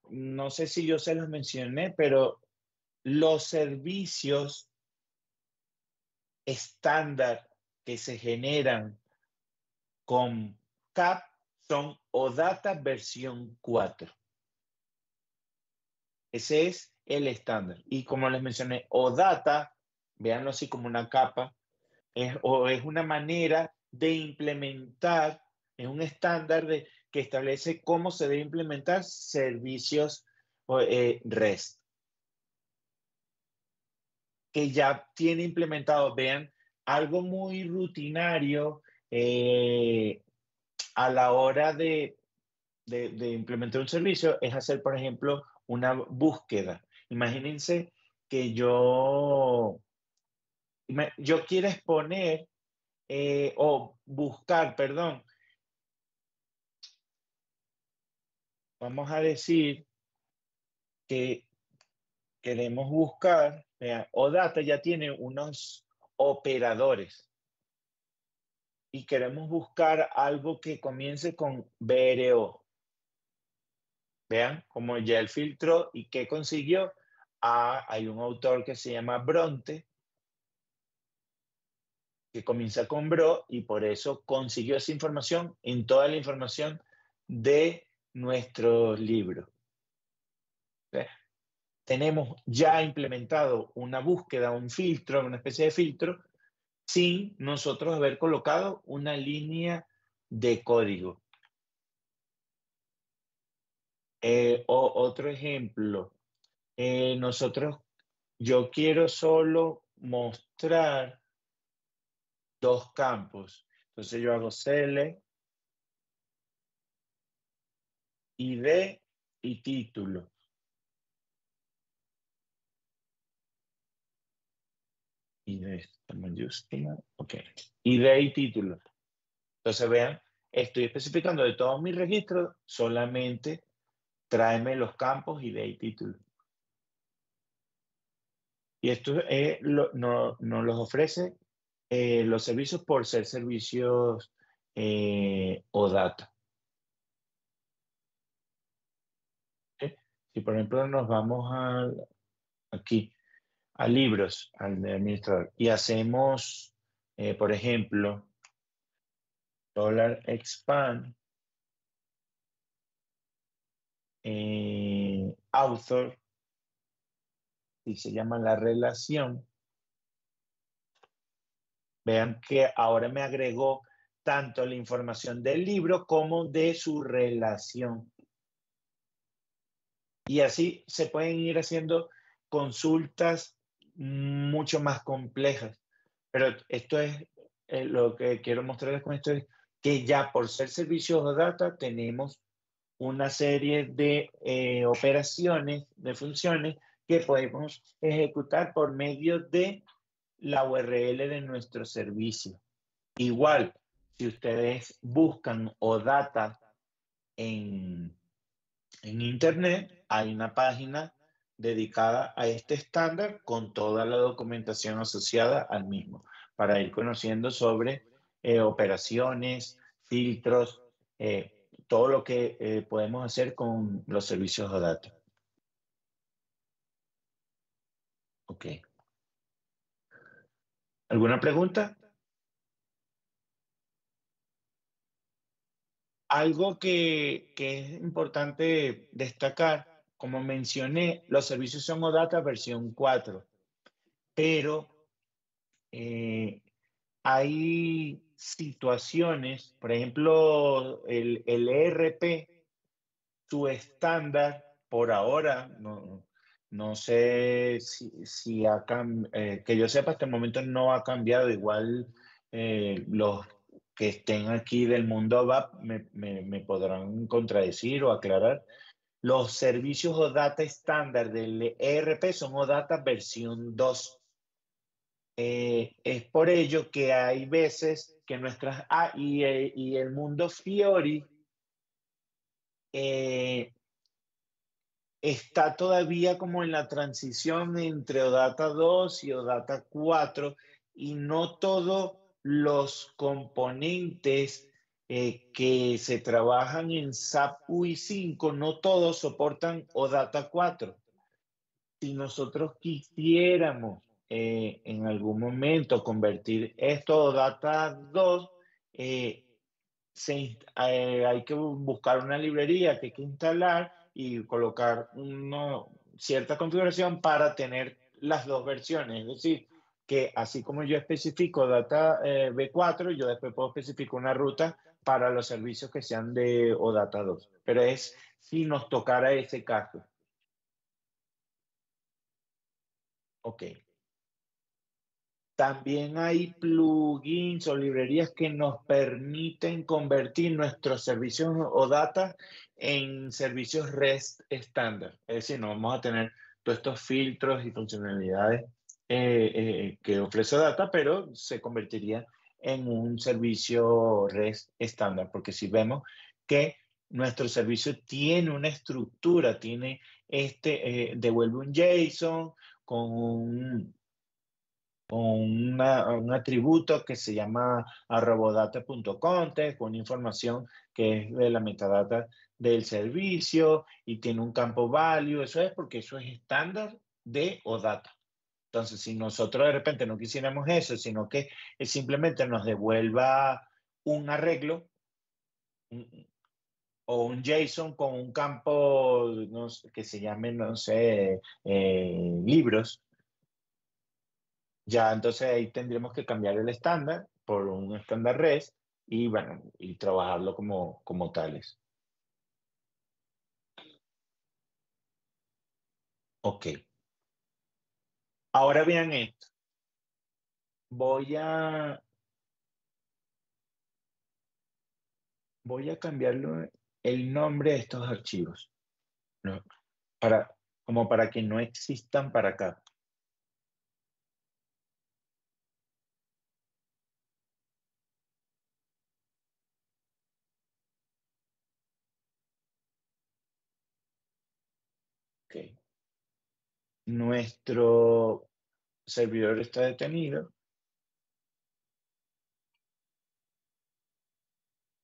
no sé si yo se los mencioné, pero los servicios estándar que se generan con CAP son OData versión 4. Ese es el estándar. Y como les mencioné, OData, véanlo así como una capa, es una manera de implementar, es un estándar que establece cómo se debe implementar servicios REST. Que ya tiene implementado, vean, algo muy rutinario a la hora de implementar un servicio es hacer, por ejemplo, una búsqueda. Imagínense que yo quiero exponer o buscar, perdón, vamos a decir que queremos buscar, vean, OData ya tiene unos operadores y queremos buscar algo que comience con BRO. Vean como ya el filtro y qué consiguió. Hay un autor que se llama Bronte, que comienza con Bro y por eso consiguió esa información en toda la información de nuestro libro. Tenemos ya implementado una búsqueda, un filtro, una especie de filtro, sin nosotros haber colocado una línea de código. Otro ejemplo, yo quiero solo mostrar 2 campos. Entonces yo hago select, ID y título. ID mayúscula, ok. ID y título. Entonces vean, estoy especificando de todos mis registros, solamente tráeme los campos ID y título. Y esto nos los ofrece los servicios por ser servicios OData. ¿Okay? Si por ejemplo nos vamos aquí a libros, al de administrador, y hacemos, por ejemplo, $expand author, y se llama la relación, vean que ahora me agregó tanto la información del libro como de su relación. Y así se pueden ir haciendo consultas mucho más complejas. Pero esto es lo que quiero mostrarles con esto, es que ya por ser servicios de data tenemos una serie de operaciones, de funciones que podemos ejecutar por medio de la URL de nuestro servicio. Igual, si ustedes buscan OData en Internet, hay una página dedicada a este estándar con toda la documentación asociada al mismo, para ir conociendo sobre operaciones, filtros, todo lo que podemos hacer con los servicios de datos. Ok. ¿Alguna pregunta? Algo que es importante destacar, como mencioné, los servicios son OData versión 4, pero hay situaciones, por ejemplo, el ERP, su estándar por ahora, no sé si que yo sepa, hasta el momento no ha cambiado. Igual los que estén aquí del mundo ABAP me podrán contradecir o aclarar. Los servicios OData estándar del ERP son OData versión 2. Es por ello que hay veces que nuestras y el mundo Fiori está todavía como en la transición entre OData 2 y OData 4, y no todos los componentes que se trabajan en SAP UI 5, no todos soportan OData 4. Si nosotros quisiéramos en algún momento convertir esto a OData 2, hay que buscar una librería que hay que instalar y colocar cierta configuración para tener las dos versiones. Es decir, que así como yo especifico Data V4, yo después puedo especificar una ruta para los servicios que sean de OData 2. Pero es si nos tocara ese caso. Ok. También hay plugins o librerías que nos permiten convertir nuestros servicios OData en servicios REST estándar. Es decir, no vamos a tener todos estos filtros y funcionalidades que ofrece OData, pero se convertiría en un servicio REST estándar, porque si vemos que nuestro servicio tiene una estructura, devuelve un JSON con un atributo que se llama @data.context, con información que es de la metadata del servicio y tiene un campo value. Eso es porque eso es estándar de OData. Entonces, si nosotros de repente no quisiéramos eso, sino que simplemente nos devuelva un arreglo o un JSON con un campo que se llame, no sé, libros, ya entonces ahí tendríamos que cambiar el estándar por un estándar REST y bueno, y trabajarlo como tales. Ok. Ahora vean esto. Voy a cambiarlo el nombre de estos archivos, ¿no? Como para que no existan para acá. Ok. Nuestro servidor está detenido.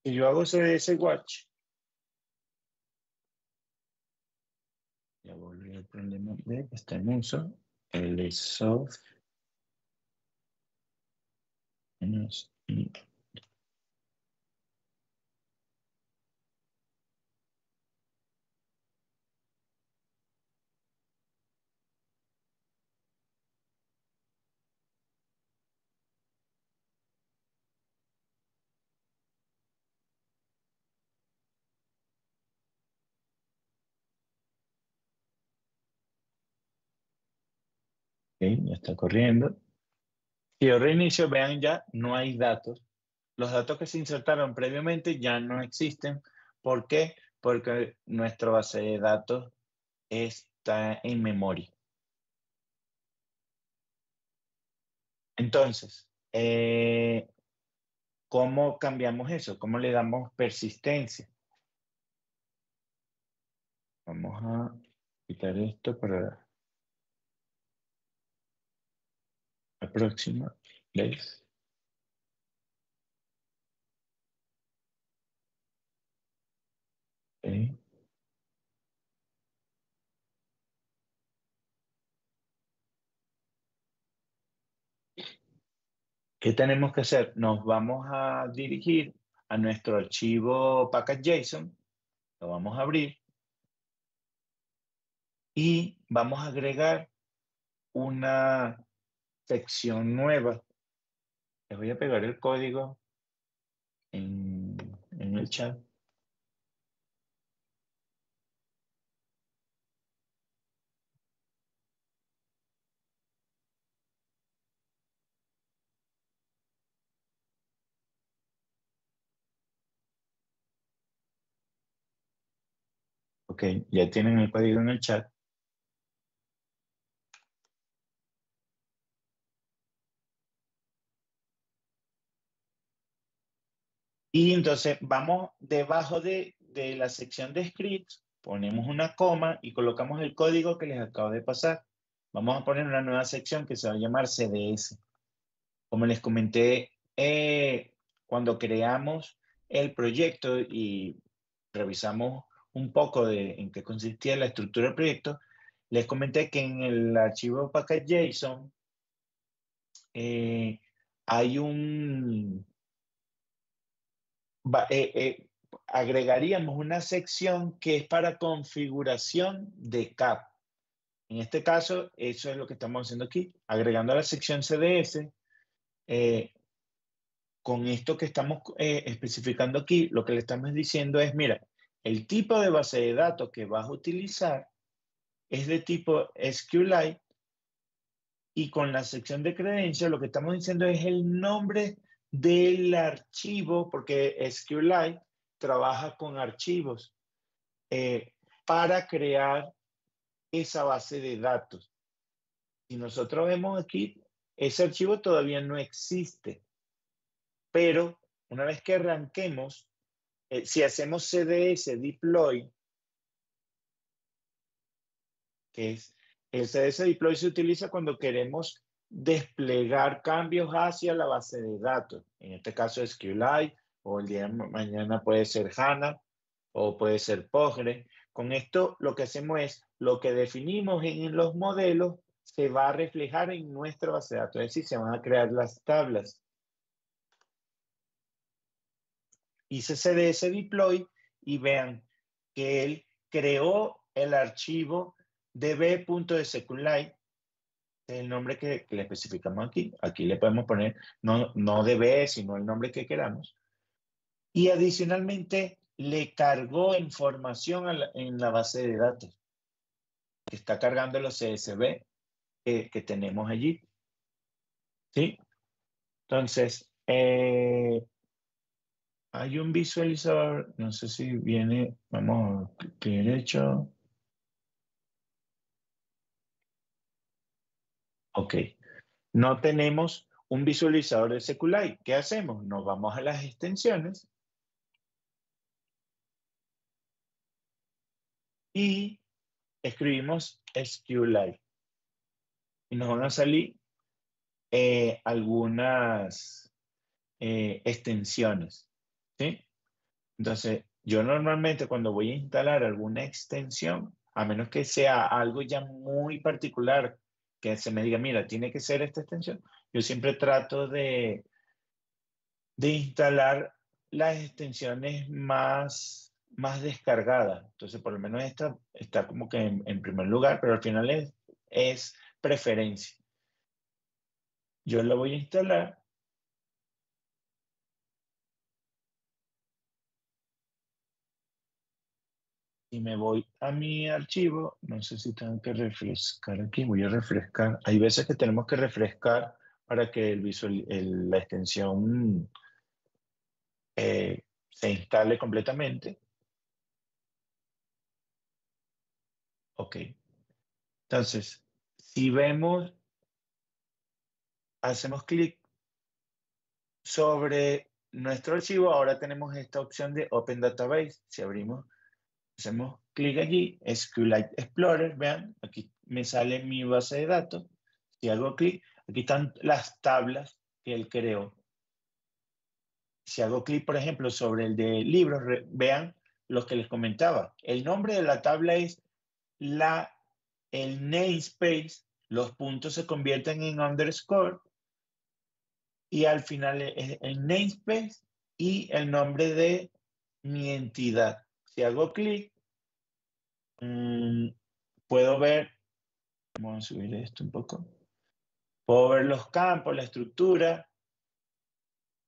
Y yo hago ese watch. Ya volví al problema de que está en uso. El soft. Ok, ya está corriendo. Si yo reinicio, vean ya, no hay datos. Los datos que se insertaron previamente ya no existen. ¿Por qué? Porque nuestra base de datos está en memoria. Entonces, ¿cómo cambiamos eso? ¿Cómo le damos persistencia? Vamos a quitar esto para la próxima vez. Ok. ¿Qué tenemos que hacer? Nos vamos a dirigir a nuestro archivo package.json, lo vamos a abrir y vamos a agregar una sección nueva. Les voy a pegar el código en el chat. Ok, ya tienen el código en el chat. Y entonces vamos debajo de la sección de scripts, ponemos una coma y colocamos el código que les acabo de pasar. Vamos a poner una nueva sección que se va a llamar CDS. Como les comenté, cuando creamos el proyecto y revisamos un poco en qué consistía la estructura del proyecto, les comenté que en el archivo package.json hay agregaríamos una sección que es para configuración de CAP. En este caso, eso es lo que estamos haciendo aquí, agregando a la sección CDS. Con esto que estamos especificando aquí, lo que le estamos diciendo es, mira, el tipo de base de datos que vas a utilizar es de tipo SQLite y con la sección de credencias lo que estamos diciendo es el nombre del archivo, porque SQLite trabaja con archivos para crear esa base de datos. Si nosotros vemos aquí, ese archivo todavía no existe, pero una vez que arranquemos, si hacemos CDS deploy, que es el CDS deploy se utiliza cuando queremos desplegar cambios hacia la base de datos. En este caso SQLite, o el día de mañana puede ser HANA, o puede ser Postgre. Con esto lo que hacemos es, lo que definimos en los modelos se va a reflejar en nuestra base de datos, es decir, se van a crear las tablas. Hice CDS deploy y vean que él creó el archivo db.SQLite, el nombre que le especificamos aquí. Aquí le podemos poner no db, sino el nombre que queramos. Y adicionalmente le cargó información en la base de datos, que está cargando los CSV que tenemos allí. ¿Sí? Entonces, hay un visualizador, no sé si viene, vamos, clic derecho. Ok, no tenemos un visualizador de SQLite. ¿Qué hacemos? Nos vamos a las extensiones y escribimos SQLite. Y nos van a salir algunas extensiones. ¿Sí? Entonces, yo normalmente cuando voy a instalar alguna extensión, a menos que sea algo ya muy particular, que se me diga, mira, tiene que ser esta extensión, yo siempre trato de instalar las extensiones más descargadas. Entonces, por lo menos esta está como que en primer lugar, pero al final es preferencia. Yo lo voy a instalar. Y me voy a mi archivo, no sé si tengo que refrescar aquí, voy a refrescar. Hay veces que tenemos que refrescar para que la extensión se instale completamente. Ok. Entonces, si vemos, hacemos clic sobre nuestro archivo, ahora tenemos esta opción de Open Database. Si abrimos, hacemos clic allí, SQLite Explorer, vean, aquí me sale mi base de datos. Si hago clic, aquí están las tablas que él creó. Si hago clic, por ejemplo, sobre el de libros, vean lo que les comentaba. El nombre de la tabla es el namespace, los puntos se convierten en underscore y al final el namespace y el nombre de mi entidad. Si hago clic, puedo ver, vamos a subir esto un poco, puedo ver los campos, la estructura.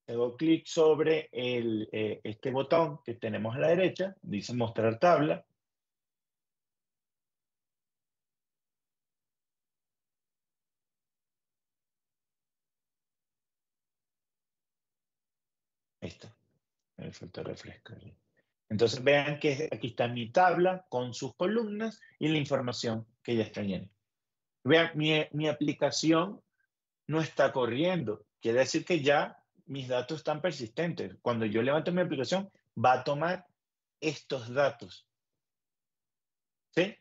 Hago clic sobre este botón que tenemos a la derecha, dice mostrar tabla. Ahí está, me falta refresco. Entonces vean que aquí está mi tabla con sus columnas y la información que ya está llena. Vean, mi aplicación no está corriendo. Quiere decir que ya mis datos están persistentes. Cuando yo levanto mi aplicación, va a tomar estos datos. ¿Sí?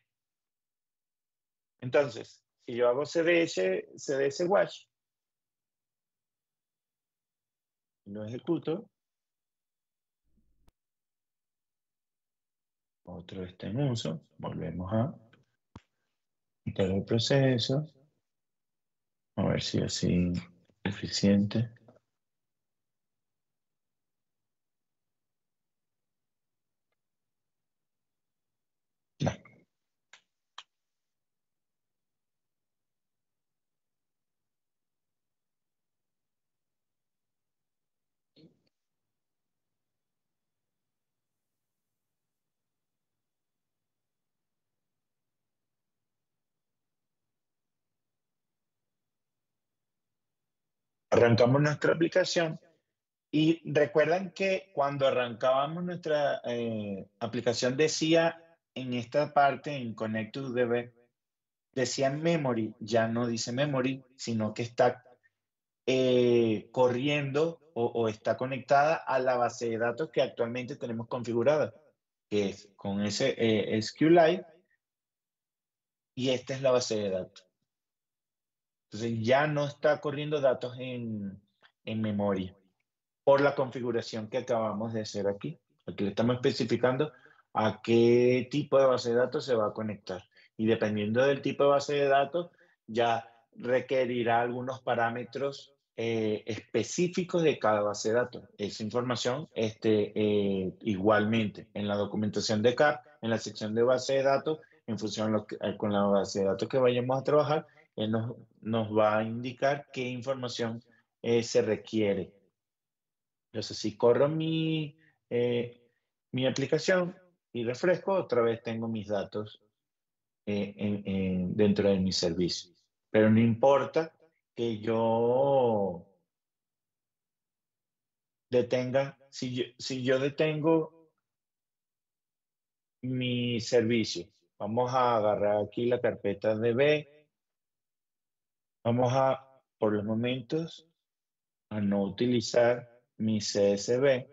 Entonces, si yo hago CDS Watch, lo ejecuto, otro está en uso, volvemos a quitar el proceso, a ver si así es eficiente. No. Arrancamos nuestra aplicación y recuerdan que cuando arrancábamos nuestra aplicación decía en esta parte, en Connect to DB, decía memory, ya no dice memory, sino que está corriendo o está conectada a la base de datos que actualmente tenemos configurada, que es con ese SQLite, y esta es la base de datos. Entonces ya no está corriendo datos en memoria por la configuración que acabamos de hacer aquí. Aquí le estamos especificando a qué tipo de base de datos se va a conectar. Y dependiendo del tipo de base de datos, ya requerirá algunos parámetros específicos de cada base de datos. Esa información, igualmente, en la documentación de CAP, en la sección de base de datos, en función con la base de datos que vayamos a trabajar, él nos va a indicar qué información se requiere. Entonces, si corro mi aplicación y refresco, otra vez tengo mis datos dentro de mi servicio. Pero no importa que yo detenga, si yo detengo mi servicio, vamos a agarrar aquí la carpeta DB, vamos a, por los momentos, a no utilizar mi CSV.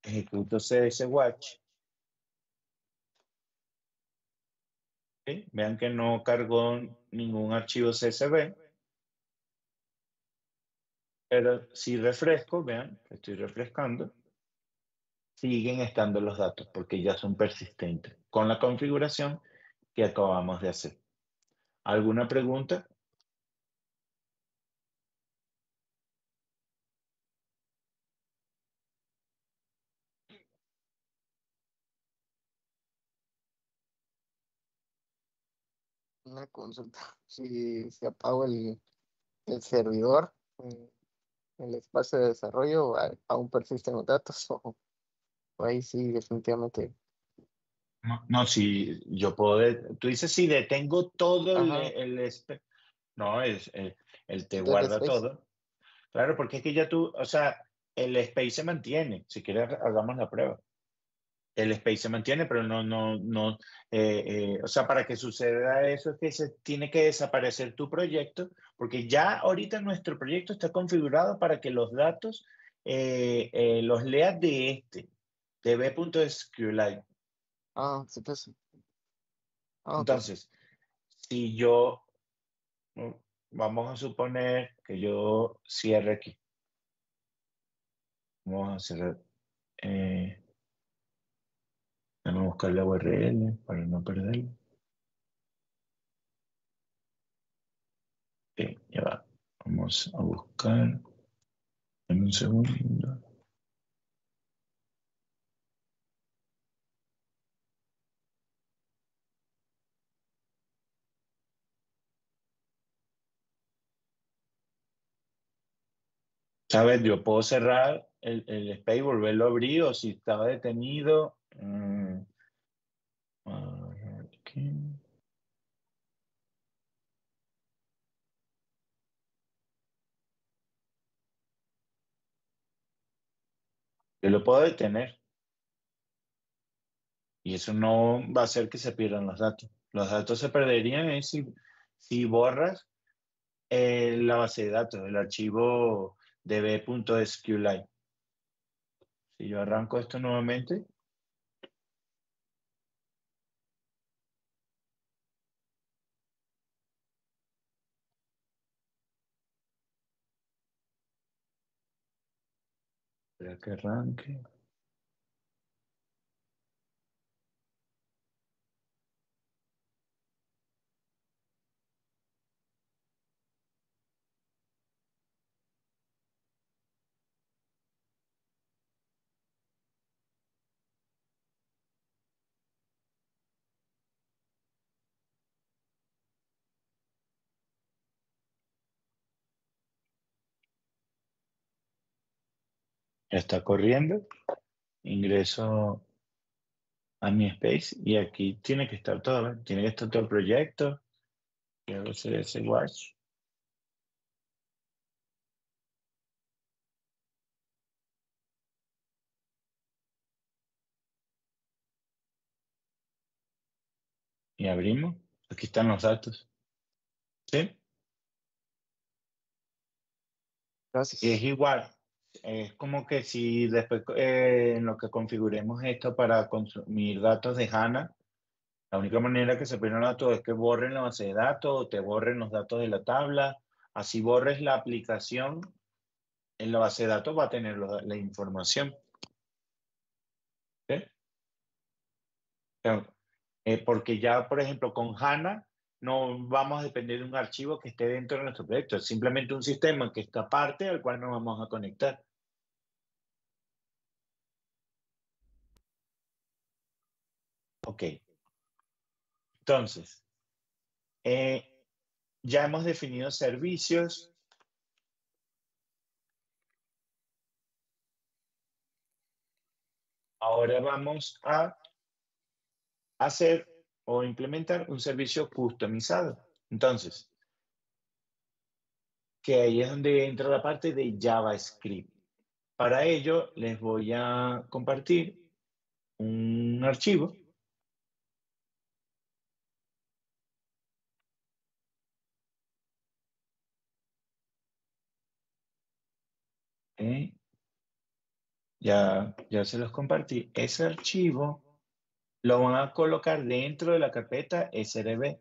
Ejecuto CS Watch. ¿Sí? Vean que no cargó ningún archivo CSV. Pero si refresco, vean, estoy refrescando, siguen estando los datos porque ya son persistentes con la configuración que acabamos de hacer. ¿Alguna pregunta? Una consulta. Si se apaga el servidor, el espacio de desarrollo, aún persisten los datos o ahí sí definitivamente. No, si yo puedo, tú dices si detengo todo Ajá. no, él te El guarda space. todo. Claro, porque es que ya tú, o sea, el space se mantiene. Si quieres, hagamos la prueba. El space se mantiene, pero o sea, para que suceda eso es que se tiene que desaparecer tu proyecto, porque ya ahorita nuestro proyecto está configurado para que los datos los leas de b.sqlite. Ah, sí, pues. Ah, ok. Entonces, si yo, vamos a suponer que yo cierre aquí. Vamos a cerrar. Vamos a buscar la URL para no perderla. Ok, ya va. Vamos a buscar. En un segundo. A ver, yo puedo cerrar el space y volverlo a abrir, o si estaba detenido. A ver, aquí. Yo lo puedo detener. Y eso no va a hacer que se pierdan los datos. Los datos se perderían si borras la base de datos, el archivo db.sqlite. Si yo arranco esto nuevamente, espera que arranque. Ya está corriendo. Ingreso a mi space y aquí tiene que estar todo, ¿eh? Tiene que estar todo el proyecto. Y hago ese watch. Y abrimos. Aquí están los datos. ¿Sí? Y es Gracias. igual. Es como que si después en lo que configuremos esto para consumir datos de HANA, la única manera que se pierdan los datos es que borren la base de datos o te borren los datos de la tabla. Así borres la aplicación, en la base de datos va a tener la información. ¿Sí? Pero, porque ya, por ejemplo, con HANA no vamos a depender de un archivo que esté dentro de nuestro proyecto. Es simplemente un sistema que está aparte al cual nos vamos a conectar. Ok. Entonces, ya hemos definido servicios. Ahora vamos a hacer o implementar un servicio customizado. Entonces, que ahí es donde entra la parte de JavaScript. Para ello, les voy a compartir un archivo. Ya se los compartí. Ese archivo lo van a colocar dentro de la carpeta SDB.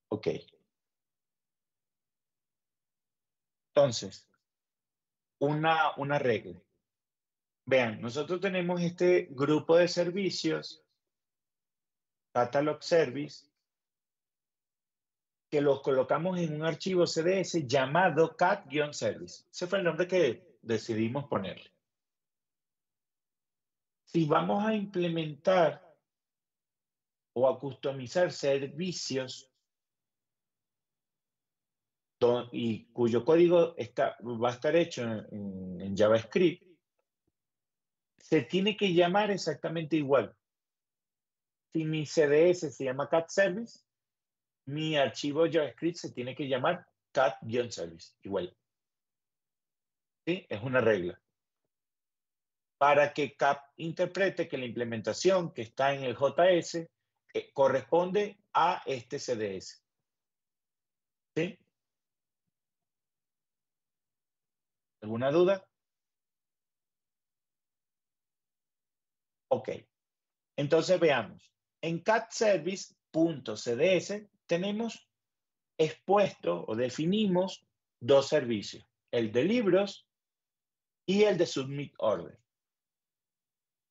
Ok. Entonces, una regla. Vean, nosotros tenemos este grupo de servicios, Catalog Service, que los colocamos en un archivo CDS llamado cat-service. Ese fue el nombre que decidimos ponerle. Si vamos a implementar o a customizar servicios y cuyo código va a estar hecho en JavaScript, se tiene que llamar exactamente igual. Si mi CDS se llama cat service, mi archivo JavaScript se tiene que llamar cat-service, igual. ¿Sí? Es una regla. Para que CAP interprete que la implementación que está en el JS corresponde a este CDS. ¿Sí? ¿Alguna duda? Ok. Entonces veamos. En catservice.cds tenemos expuesto o definimos dos servicios, el de libros y el de Submit Order.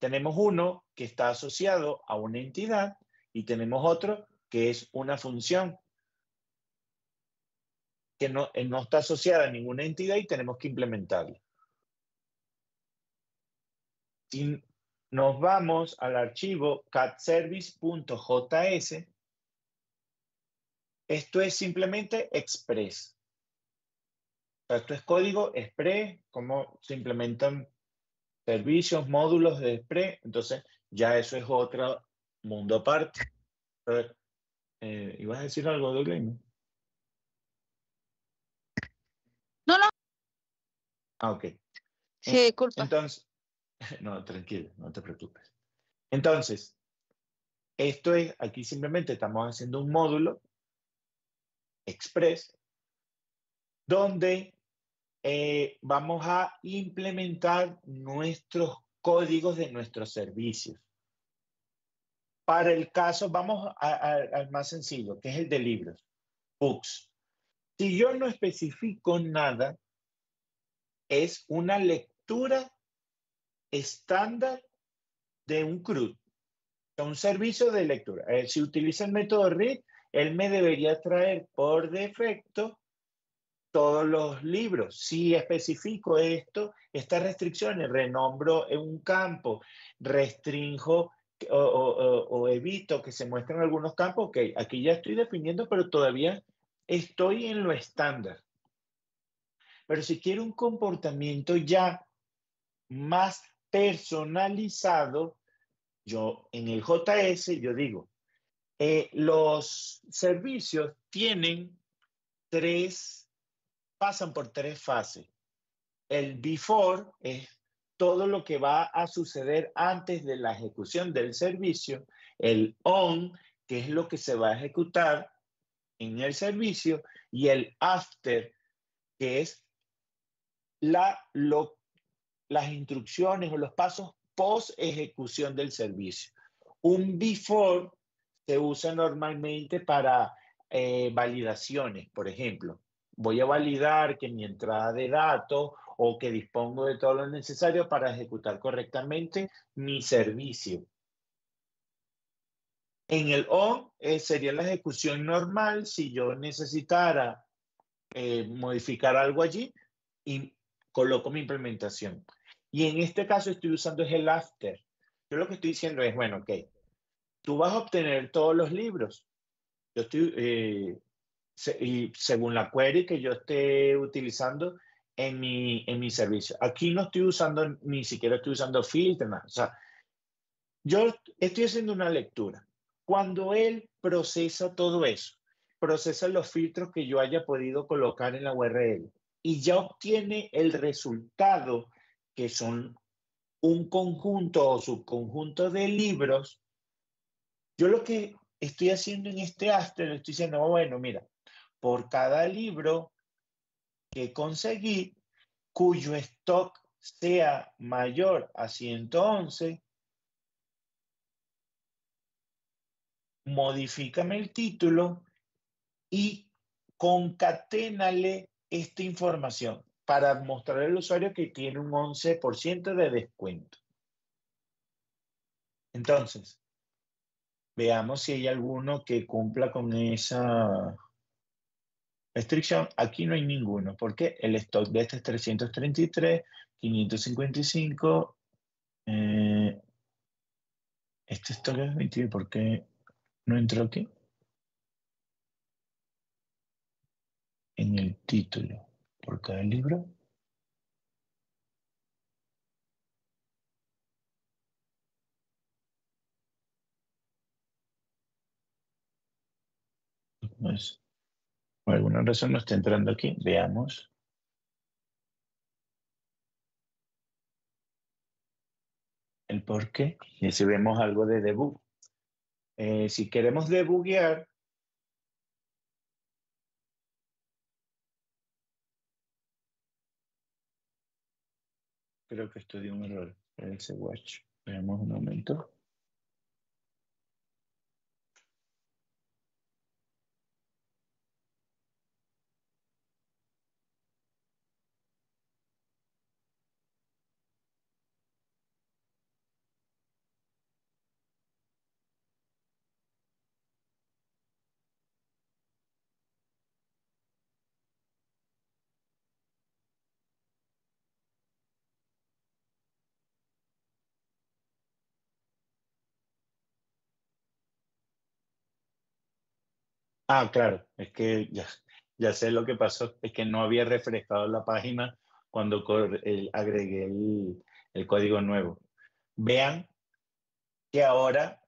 Tenemos uno que está asociado a una entidad y tenemos otro que es una función que no está asociada a ninguna entidad y tenemos que implementarla. Si nos vamos al archivo catservice.js, esto es simplemente Express. O sea, esto es código Express, cómo se implementan servicios, módulos de Express. Entonces, ya eso es otro mundo aparte. ¿Ibas a decir algo, Douglas? No, no, Ah, ok. sí, disculpa. Entonces, no, tranquilo, no te preocupes. Entonces, esto es, aquí simplemente estamos haciendo un módulo Express donde vamos a implementar nuestros códigos de nuestros servicios. Para el caso, vamos al más sencillo, que es el de libros, books. Si yo no especifico nada, es una lectura estándar de un CRUD, un servicio de lectura. Si utiliza el método read, él me debería traer por defecto todos los libros. Si especifico estas restricciones, renombro en un campo, restringo o evito que se muestren algunos campos, ok, aquí ya estoy definiendo, pero todavía estoy en lo estándar. Pero si quiero un comportamiento ya más personalizado, yo en el JS, yo digo, los servicios pasan por tres fases. El before es todo lo que va a suceder antes de la ejecución del servicio. El on, que es lo que se va a ejecutar en el servicio. Y el after, que es las instrucciones o los pasos post ejecución del servicio. Un before se usa normalmente para validaciones, por ejemplo. Voy a validar que mi entrada de datos o que dispongo de todo lo necesario para ejecutar correctamente mi servicio. En el on sería la ejecución normal si yo necesitara modificar algo allí y coloco mi implementación. Y en este caso estoy usando el after. Yo lo que estoy diciendo es, bueno, ok, tú vas a obtener todos los libros. Yo estoy, y según la query que yo esté utilizando en mi servicio. Aquí no estoy usando, ni siquiera estoy usando filtros, nada. O sea, yo estoy haciendo una lectura. Cuando él procesa todo eso, procesa los filtros que yo haya podido colocar en la URL y ya obtiene el resultado, que son un conjunto o subconjunto de libros, yo lo que estoy haciendo en este after, le estoy diciendo, bueno, mira, por cada libro que conseguí, cuyo stock sea mayor a 111, modifícame el título y concaténale esta información para mostrarle al usuario que tiene un 11% de descuento. Entonces, veamos si hay alguno que cumpla con esa restricción. Aquí no hay ninguno, porque el stock de este es 333, 555. Este stock es 20, ¿por qué no entró aquí? En el título, por cada libro. Pues, por alguna razón no está entrando aquí. Veamos. El por qué. Y si vemos algo de debug. Si queremos debuguear, creo que esto dio un error. Else watch. Veamos un momento. Ah, claro, es que ya sé lo que pasó, es que no había refrescado la página cuando agregué el código nuevo. Vean que ahora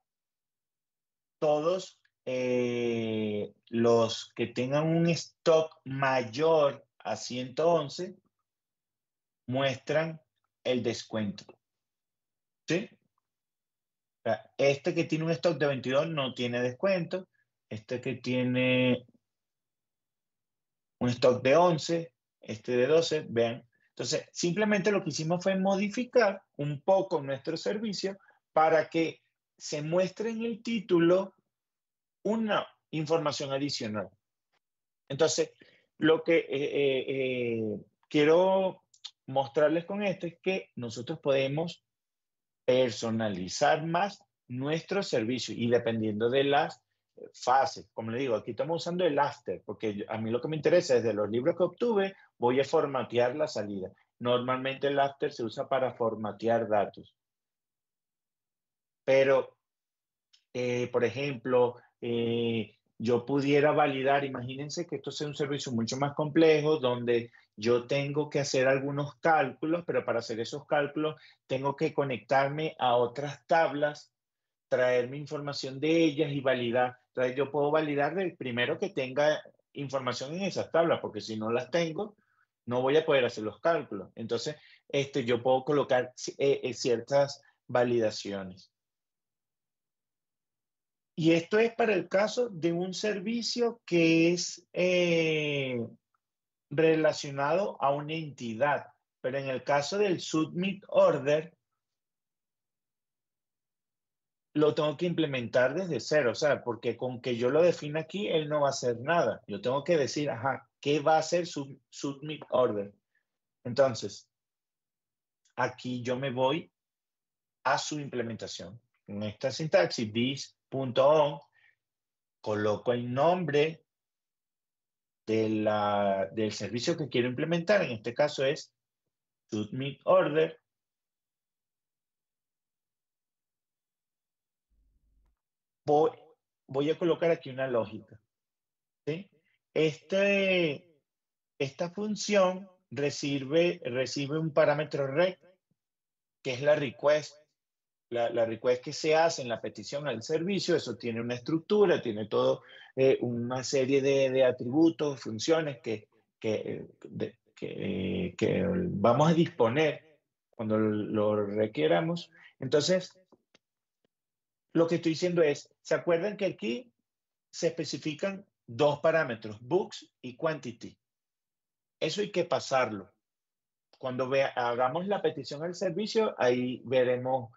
todos los que tengan un stock mayor a 111 muestran el descuento. ¿Sí? O sea, este que tiene un stock de 22 no tiene descuento. Este que tiene un stock de 11, este de 12, vean. Entonces, simplemente lo que hicimos fue modificar un poco nuestro servicio para que se muestre en el título una información adicional. Entonces, lo que quiero mostrarles con esto es que nosotros podemos personalizar más nuestro servicio y dependiendo de las fases. Como le digo, aquí estamos usando el after, porque a mí lo que me interesa es de los libros que obtuve, voy a formatear la salida. Normalmente el after se usa para formatear datos. Pero, por ejemplo, yo pudiera validar, imagínense que esto sea un servicio mucho más complejo, donde yo tengo que hacer algunos cálculos, pero para hacer esos cálculos tengo que conectarme a otras tablas, traerme información de ellas y validar. Entonces yo puedo validar del primero que tenga información en esas tablas, porque si no las tengo, no voy a poder hacer los cálculos. Entonces, yo puedo colocar ciertas validaciones. Y esto es para el caso de un servicio que es relacionado a una entidad. Pero en el caso del Submit Order, lo tengo que implementar desde cero. O sea, porque con que yo lo defina aquí, él no va a hacer nada. Yo tengo que decir, ajá, ¿qué va a hacer Submit Order? Entonces, aquí yo me voy a su implementación. En esta sintaxis, this.on, coloco el nombre del servicio que quiero implementar. En este caso es Submit Order. Voy a colocar aquí una lógica. ¿Sí? Esta función recibe un parámetro rec, que es la request. La request que se hace en la petición al servicio, eso tiene una estructura, tiene todo una serie de atributos, funciones que vamos a disponer cuando lo requieramos. Entonces, lo que estoy diciendo es, ¿se acuerdan que aquí se especifican dos parámetros, books y quantity? Eso hay que pasarlo. Cuando hagamos la petición al servicio, ahí veremos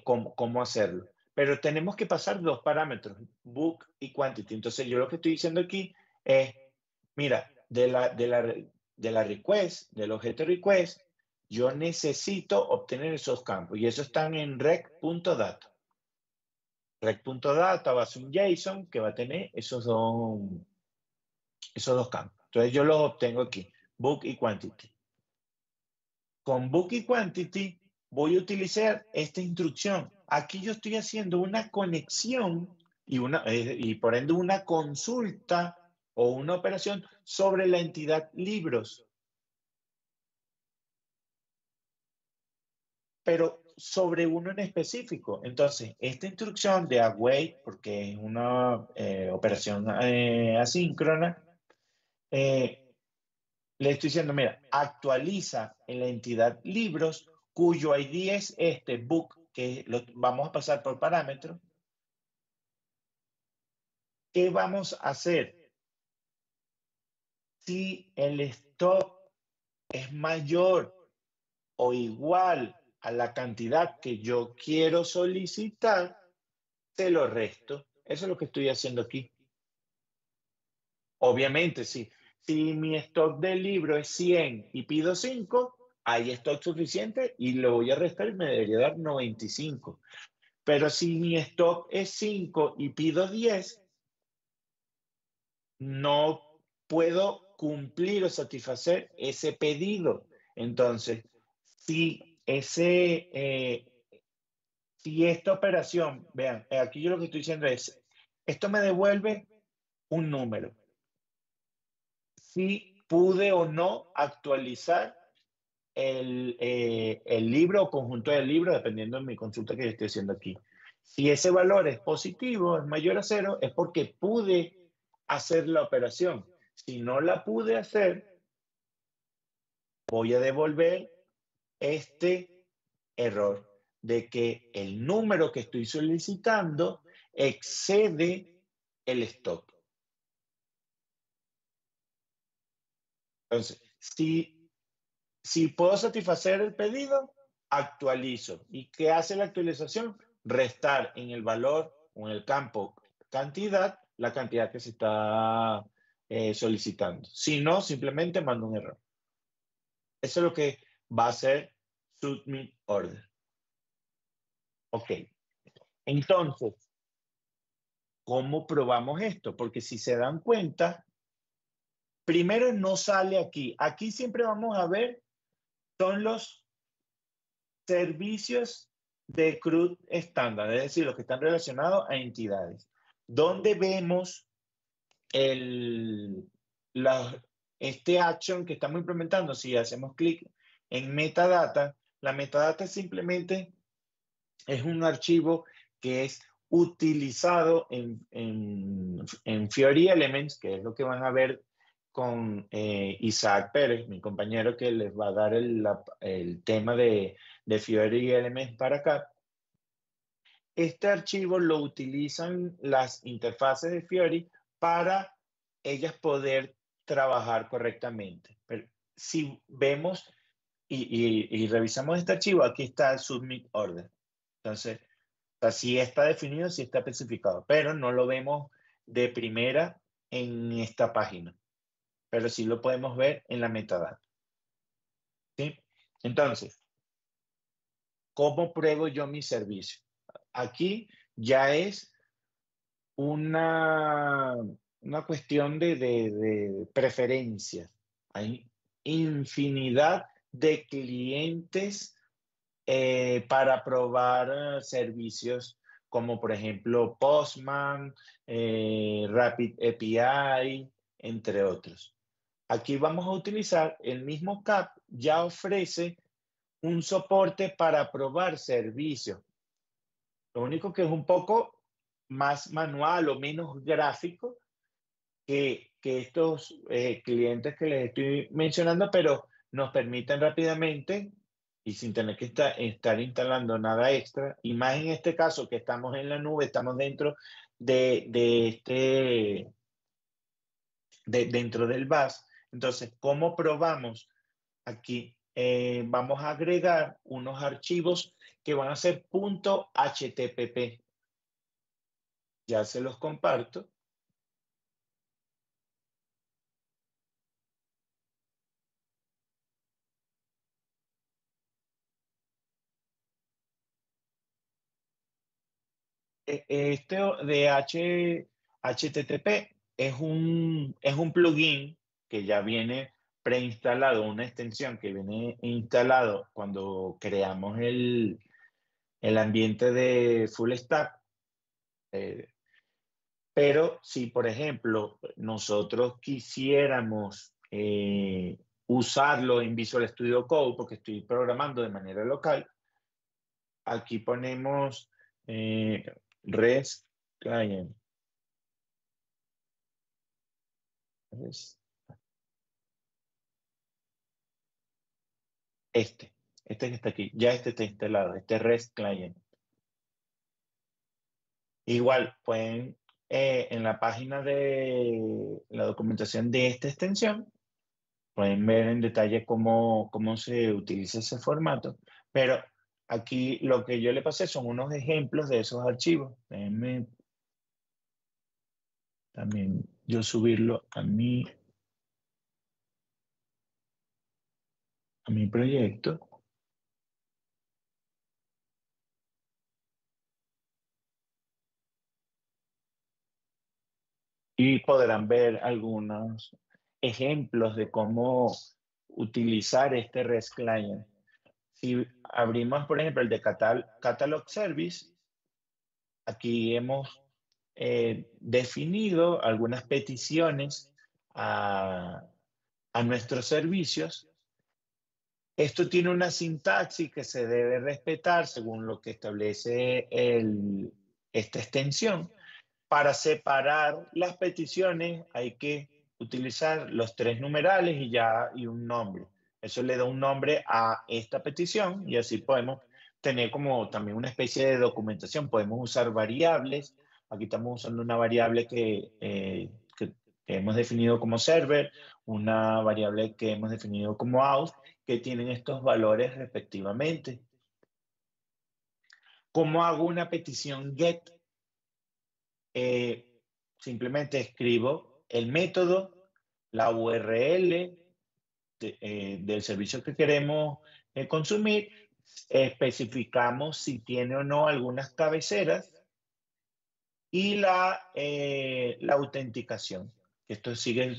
cómo hacerlo. Pero tenemos que pasar dos parámetros, book y quantity. Entonces, yo lo que estoy diciendo aquí es, mira, de la request, del objeto request, yo necesito obtener esos campos. Y eso están en rec.data. Rec.data va a ser un JSON que va a tener esos dos campos. Entonces, yo los obtengo aquí, book y quantity. Con book y quantity voy a utilizar esta instrucción. Aquí yo estoy haciendo una conexión y por ende una consulta o una operación sobre la entidad libros. Pero sobre uno en específico. Entonces, esta instrucción de await, porque es una operación asíncrona, le estoy diciendo, mira, actualiza en la entidad libros, cuyo ID es este book, que lo vamos a pasar por parámetro. ¿Qué vamos a hacer? Si el stock es mayor o igual a la cantidad que yo quiero solicitar, se lo resto. Eso es lo que estoy haciendo aquí. Obviamente, si mi stock del libro es 100 y pido 5, hay stock suficiente y lo voy a restar y me debería dar 95. Pero si mi stock es 5 y pido 10, no puedo cumplir o satisfacer ese pedido. Entonces, si esta operación, vean, aquí yo lo que estoy diciendo es, esto me devuelve un número. Si pude o no actualizar el libro o conjunto de libros, dependiendo de mi consulta que yo estoy haciendo aquí. Si ese valor es positivo, es mayor a 0, es porque pude hacer la operación. Si no la pude hacer, voy a devolver este error de que el número que estoy solicitando excede el stock. Entonces, si puedo satisfacer el pedido, actualizo. ¿Y qué hace la actualización? Restar en el valor o en el campo cantidad, la cantidad que se está solicitando. Si no, simplemente mando un error. Eso es lo que va a hacer Submit Order. Ok. Entonces, ¿cómo probamos esto? Porque si se dan cuenta, primero no sale aquí. Aquí siempre vamos a ver, son los servicios de CRUD estándar, es decir, los que están relacionados a entidades. Donde vemos este action que estamos implementando, si hacemos clic en metadata, la metadata simplemente es un archivo que es utilizado en Fiori Elements, que es lo que van a ver con Isaac Pérez, mi compañero que les va a dar el tema de Fiori Elements para acá. Este archivo lo utilizan las interfaces de Fiori para ellas poder trabajar correctamente. Pero si vemos y revisamos este archivo, aquí está el Submit Order. Entonces, sí está definido, sí está especificado, pero no lo vemos de primera en esta página. Pero sí lo podemos ver en la metadata. ¿Sí? Entonces, ¿cómo pruebo yo mi servicio? Aquí ya es una cuestión de preferencias. Hay infinidad de clientes para probar servicios como por ejemplo Postman, Rapid API, entre otros. Aquí vamos a utilizar el mismo CAP, ya ofrece un soporte para probar servicios. Lo único que es un poco más manual o menos gráfico que estos clientes que les estoy mencionando, pero nos permiten rápidamente y sin tener que estar instalando nada extra, y más en este caso que estamos en la nube, estamos dentro dentro del VAS. Entonces, ¿cómo probamos? Aquí vamos a agregar unos archivos que van a ser .http. Ya se los comparto. Este de HTTP es un plugin que ya viene preinstalado, una extensión que viene instalado cuando creamos el ambiente de Full Stack. Pero si, por ejemplo, nosotros quisiéramos usarlo en Visual Studio Code, porque estoy programando de manera local, aquí ponemos REST Client. Este que está aquí, ya este está instalado, este REST Client. Igual pueden, en la página de la documentación de esta extensión, pueden ver en detalle cómo se utiliza ese formato, pero aquí lo que yo le pasé son unos ejemplos de esos archivos. Déjenme también yo subirlo a mi proyecto. Y podrán ver algunos ejemplos de cómo utilizar este REST Client. Si abrimos, por ejemplo, el de Catalog Service, aquí hemos definido algunas peticiones a nuestros servicios. Esto tiene una sintaxis que se debe respetar según lo que establece esta extensión. Para separar las peticiones hay que utilizar los 3 numerales y un nombre. Eso le da un nombre a esta petición y así podemos tener como también una especie de documentación. Podemos usar variables. Aquí estamos usando una variable que hemos definido como server, una variable que hemos definido como out, que tienen estos valores respectivamente. ¿Cómo hago una petición GET? Simplemente escribo el método, la URL del servicio que queremos consumir, especificamos si tiene o no algunas cabeceras y la autenticación. Esto sigue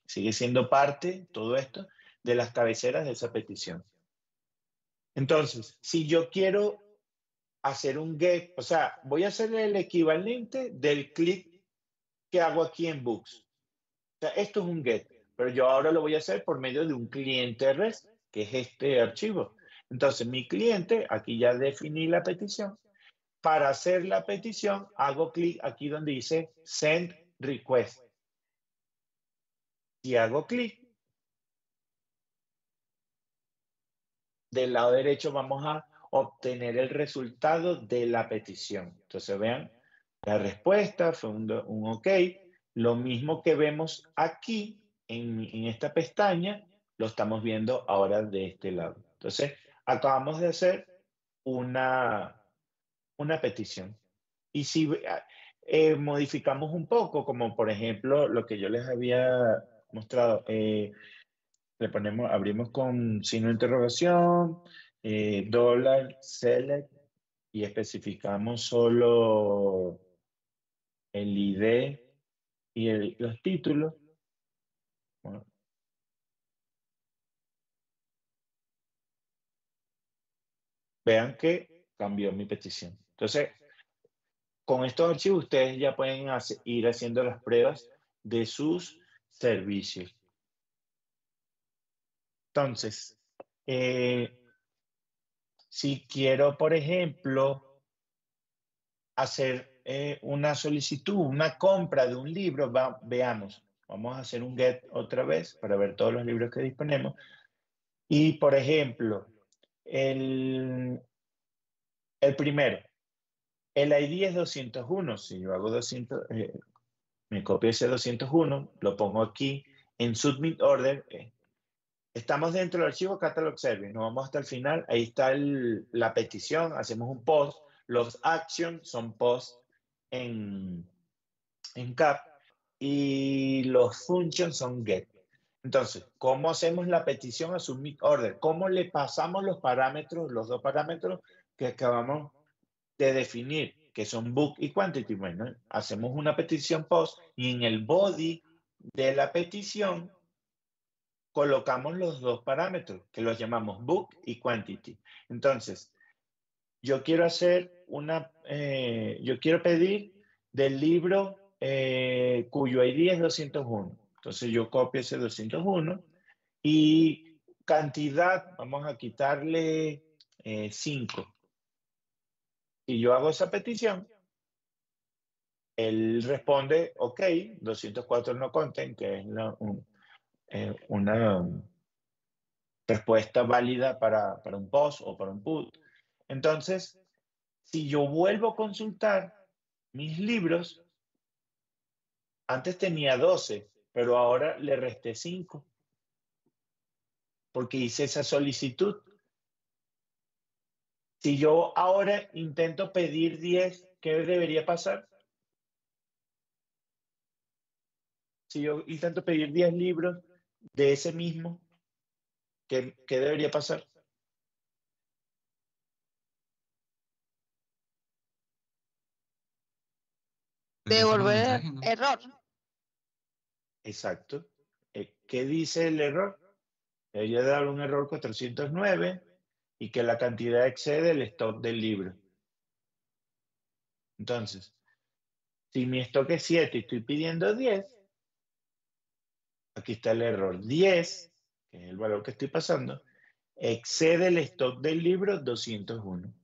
siendo parte, todo esto, de las cabeceras de esa petición. Entonces, si yo quiero hacer un GET, o sea, voy a hacer el equivalente del clic que hago aquí en Books. O sea, esto es un GET, pero yo ahora lo voy a hacer por medio de un cliente REST, que es este archivo. Entonces, mi cliente, aquí ya definí la petición. Para hacer la petición, hago clic aquí donde dice Send Request. Si hago clic, del lado derecho vamos a obtener el resultado de la petición. Entonces vean, la respuesta fue un OK. Lo mismo que vemos aquí en esta pestaña, lo estamos viendo ahora de este lado. Entonces, acabamos de hacer una petición. Y si modificamos un poco, como por ejemplo lo que yo les había mostrado, le ponemos, abrimos con signo de interrogación, $select y especificamos solo el ID y los títulos. Bueno. Vean que cambió mi petición. Entonces, con estos archivos ustedes ya pueden ir haciendo las pruebas de sus servicios. Entonces, si quiero, por ejemplo, hacer una solicitud, una compra de un libro, veamos, vamos a hacer un GET otra vez para ver todos los libros que disponemos. Y, por ejemplo, el primero, el ID es 201. Si yo hago 200, me copio ese 201, lo pongo aquí en Submit Order. Estamos dentro del archivo Catalog Service, nos vamos hasta el final, ahí está la petición, hacemos un post, los actions son posts en CAP y los functions son get. Entonces, ¿cómo hacemos la petición a Submit Order? ¿Cómo le pasamos los parámetros, los 2 parámetros que acabamos de definir, que son book y quantity? Bueno, hacemos una petición post y en el body de la petición colocamos los 2 parámetros que los llamamos book y quantity. Entonces, yo quiero hacer yo quiero pedir del libro cuyo ID es 201. Entonces yo copio ese 201 y cantidad, vamos a quitarle 5. Si yo hago esa petición, él responde, OK, 204 no content, que es una respuesta válida para un post o para un put. Entonces, si yo vuelvo a consultar mis libros, antes tenía 12, pero ahora le resté 5, porque hice esa solicitud. Si yo ahora intento pedir 10, ¿qué debería pasar? Si yo intento pedir 10 libros de ese mismo, ¿qué debería pasar? Devolver mensaje, ¿no? error. Exacto. ¿Qué dice el error? Debería dar un error 409 y que la cantidad excede el stock del libro. Entonces, Si mi stock es 7 y estoy pidiendo 10, aquí está el error. 10, que es el valor que estoy pasando, excede el stock del libro 201.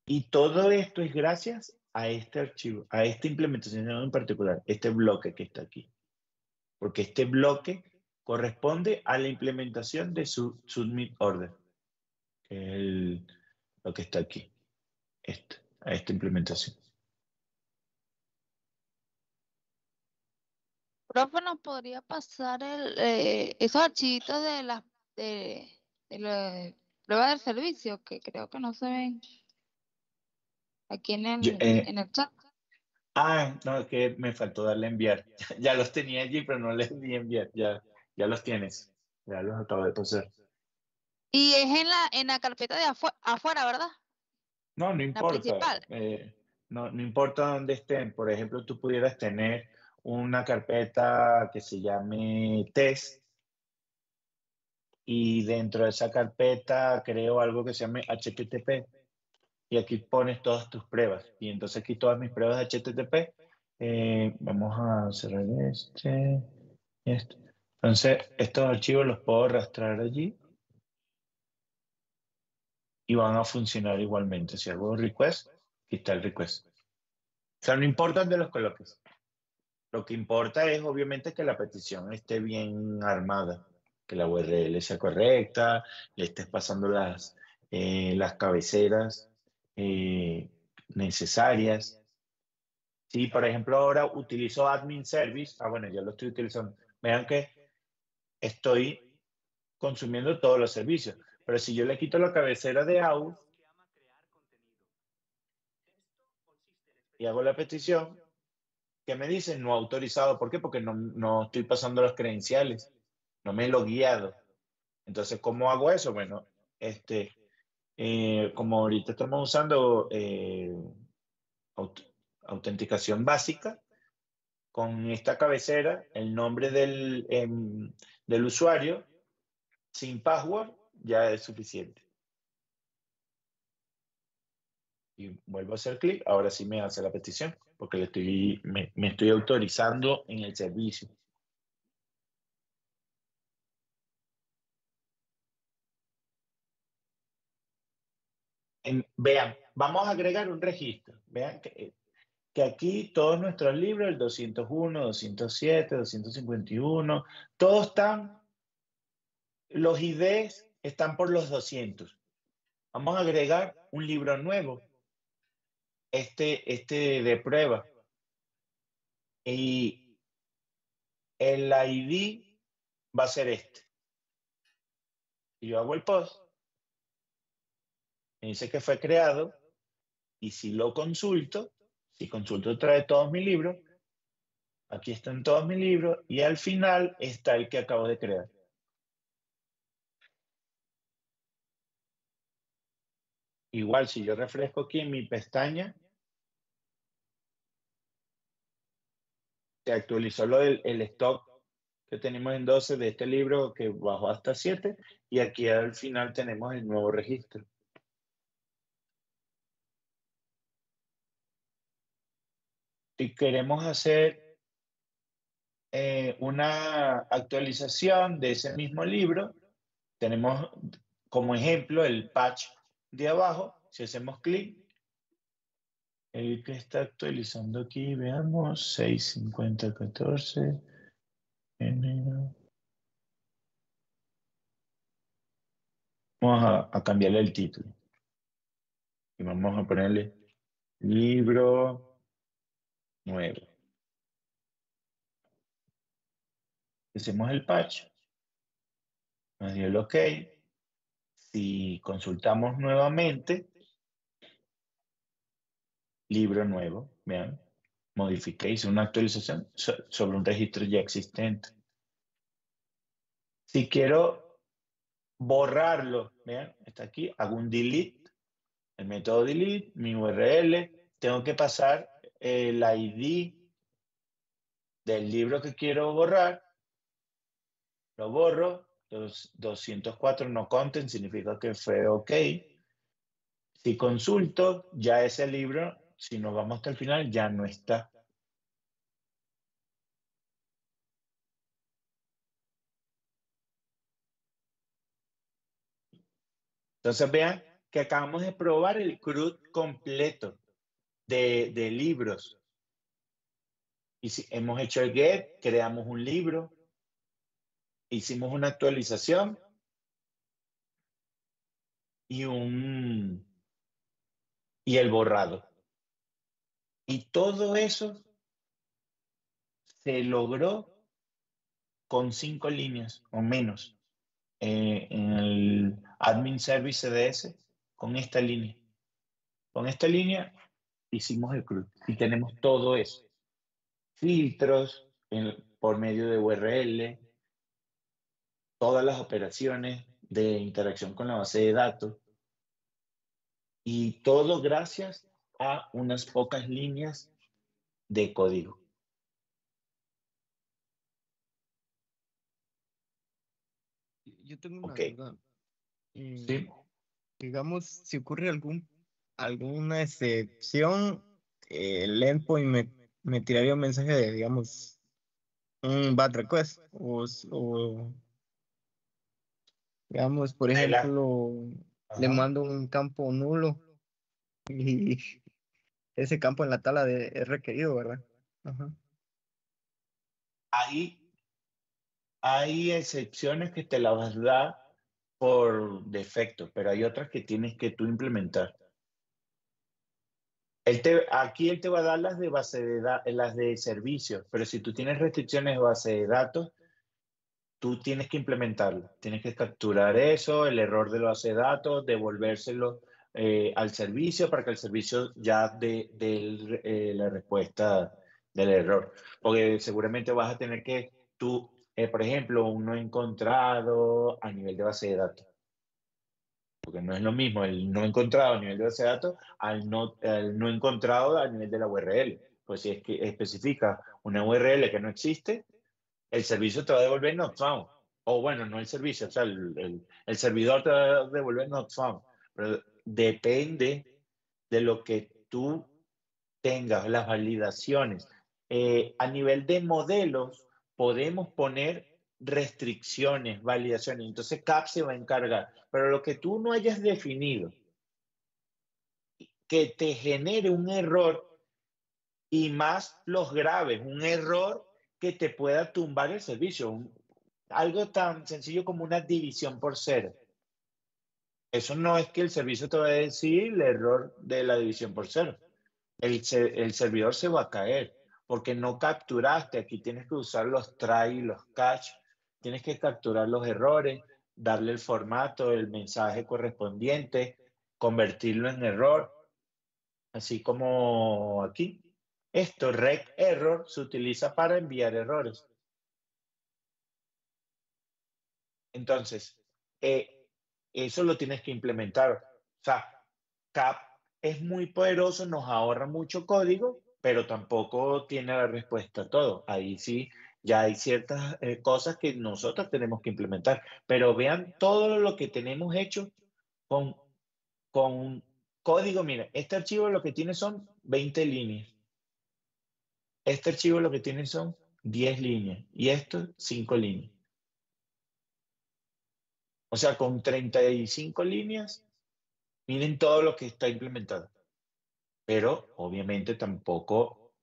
Y todo esto es gracias a este archivo, a esta implementación en particular, este bloque que está aquí. Porque este bloque corresponde a la implementación de su submit order, que es lo que está aquí, a esta implementación. Profe, ¿nos podría pasar esos archivitos de las pruebas del servicio que creo que no se ven aquí en el chat? No, es que me faltó darle a enviar. Ya los tenía allí, pero no les di a enviar. Ya los tienes. Ya los acabo de pasar. Y es en la carpeta de afuera, ¿verdad? No La importa. principal. No importa dónde estén. Por ejemplo, tú pudieras tener una carpeta que se llame test y dentro de esa carpeta creo algo que se llame HTTP y aquí pones todas tus pruebas. Y entonces aquí todas mis pruebas de HTTP. Vamos a cerrar este. Entonces, estos archivos los puedo arrastrar allí y van a funcionar igualmente. Si hago request, aquí está el request. O sea, no importa dónde los coloques. Lo que importa es, obviamente, que la petición esté bien armada, que la URL sea correcta, le estés pasando las cabeceras necesarias. Si, por ejemplo, ahora utilizo admin service, bueno, ya lo estoy utilizando. Vean que estoy consumiendo todos los servicios. Pero si yo le quito la cabecera de out y hago la petición, ¿qué me dicen? No autorizado. ¿Por qué? Porque no estoy pasando las credenciales. No me he logueado. Entonces, ¿cómo hago eso? Bueno, como ahorita estamos usando autenticación básica, con esta cabecera, el nombre del usuario, sin password, ya es suficiente. Y vuelvo a hacer clic, ahora sí me hace la petición, porque me estoy autorizando en el servicio. Vean, vamos a agregar un registro. Vean que aquí todos nuestros libros, el 201, 207, 251, todos están, los IDs están por los 200. Vamos a agregar un libro nuevo, este de prueba. Y el ID va a ser este. Y yo hago el post, me dice que fue creado, y si lo consulto, si consulto trae todos mis libros, aquí están todos mis libros, y al final está el que acabo de crear. Igual, si yo refresco aquí en mi pestaña, se actualizó el stock que tenemos en 12 de este libro que bajó hasta 7, y aquí al final tenemos el nuevo registro. Si queremos hacer una actualización de ese mismo libro, tenemos como ejemplo el patch de abajo. Si hacemos clic, el que está actualizando aquí, veamos, 6.50.14, enero. Vamos a cambiarle el título. Y vamos a ponerle libro nuevo. Hacemos el patch. Nos dio el OK. Si consultamos nuevamente, libro nuevo, vean, modifiqué, hice una actualización sobre un registro ya existente. Si quiero borrarlo, vean, está aquí, hago un delete, el método delete, mi URL, tengo que pasar el ID del libro que quiero borrar, lo borro, los 204 no content, significa que fue OK. Si consulto, ya ese libro, si nos vamos hasta el final, ya no está. Entonces vean que acabamos de probar el CRUD completo de libros. Y si hemos hecho el get, creamos un libro, hicimos una actualización y el borrado. Y todo eso se logró con 5 líneas o menos en el Admin Service CDS con esta línea. Con esta línea hicimos el CRUD y tenemos todo eso. Filtros por medio de URL, todas las operaciones de interacción con la base de datos y todo gracias a unas pocas líneas de código. Yo tengo una Ok. duda. Sí. Digamos, si ocurre alguna excepción, el endpoint me tiraría un mensaje de, digamos, un bad request. O digamos, por ejemplo, le mando un campo nulo y ese campo en la tabla es requerido, ¿verdad? Ajá. Hay excepciones que te las da por defecto, pero hay otras que tienes que tú implementar. Aquí él te va a dar las de base de las de servicios, pero si tú tienes restricciones de base de datos, tú tienes que implementarlo. Tienes que capturar eso, el error de la base de datos, devolvérselo al servicio para que el servicio ya dé la respuesta del error. Porque seguramente vas a tener que tú, por ejemplo, un no encontrado a nivel de base de datos. Porque no es lo mismo el no encontrado a nivel de base de datos al no encontrado a nivel de la URL. Pues si es que especifica una URL que no existe, el servicio te va a devolver not found. O bueno, no el servicio, o sea, el servidor te va a devolver not found. Pero depende de lo que tú tengas, las validaciones. A nivel de modelos, podemos poner restricciones, validaciones. Entonces CAP se va a encargar. Pero lo que tú no hayas definido, que te genere un error, y más los graves, un error que te pueda tumbar el servicio. Algo tan sencillo como una división por 0. Eso no es que el servicio te va a decir el error de la división por 0. El servidor se va a caer porque no capturaste. Aquí tienes que usar los try y los catch. Tienes que capturar los errores, darle el formato, el mensaje correspondiente, convertirlo en error, así como aquí. Esto, rec error, se utiliza para enviar errores. Entonces, eso lo tienes que implementar. O sea, CAP es muy poderoso, nos ahorra mucho código, pero tampoco tiene la respuesta a todo. Ahí sí, ya hay ciertas cosas que nosotros tenemos que implementar. Pero vean todo lo que tenemos hecho con código. Mira, este archivo lo que tiene son 20 líneas. Este archivo lo que tiene son 10 líneas y esto 5 líneas. O sea, con 35 líneas, miren todo lo que está implementado. Pero obviamente tampoco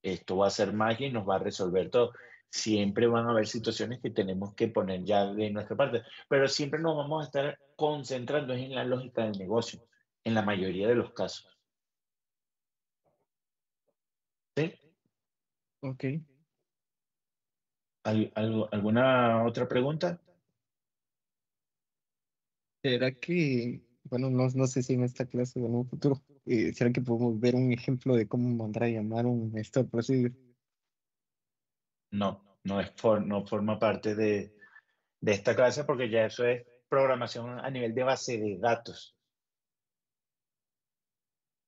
esto va a ser magia y nos va a resolver todo. Siempre van a haber situaciones que tenemos que poner ya de nuestra parte, pero siempre nos vamos a estar concentrando en la lógica del negocio, en la mayoría de los casos. ¿Sí? Ok. ¿Alguna otra pregunta? ¿Será que, bueno, no sé si en esta clase o en un futuro, ¿será que podemos ver un ejemplo de cómo mandar a llamar un store procedure? No forma parte de esta clase porque ya eso es programación a nivel de base de datos.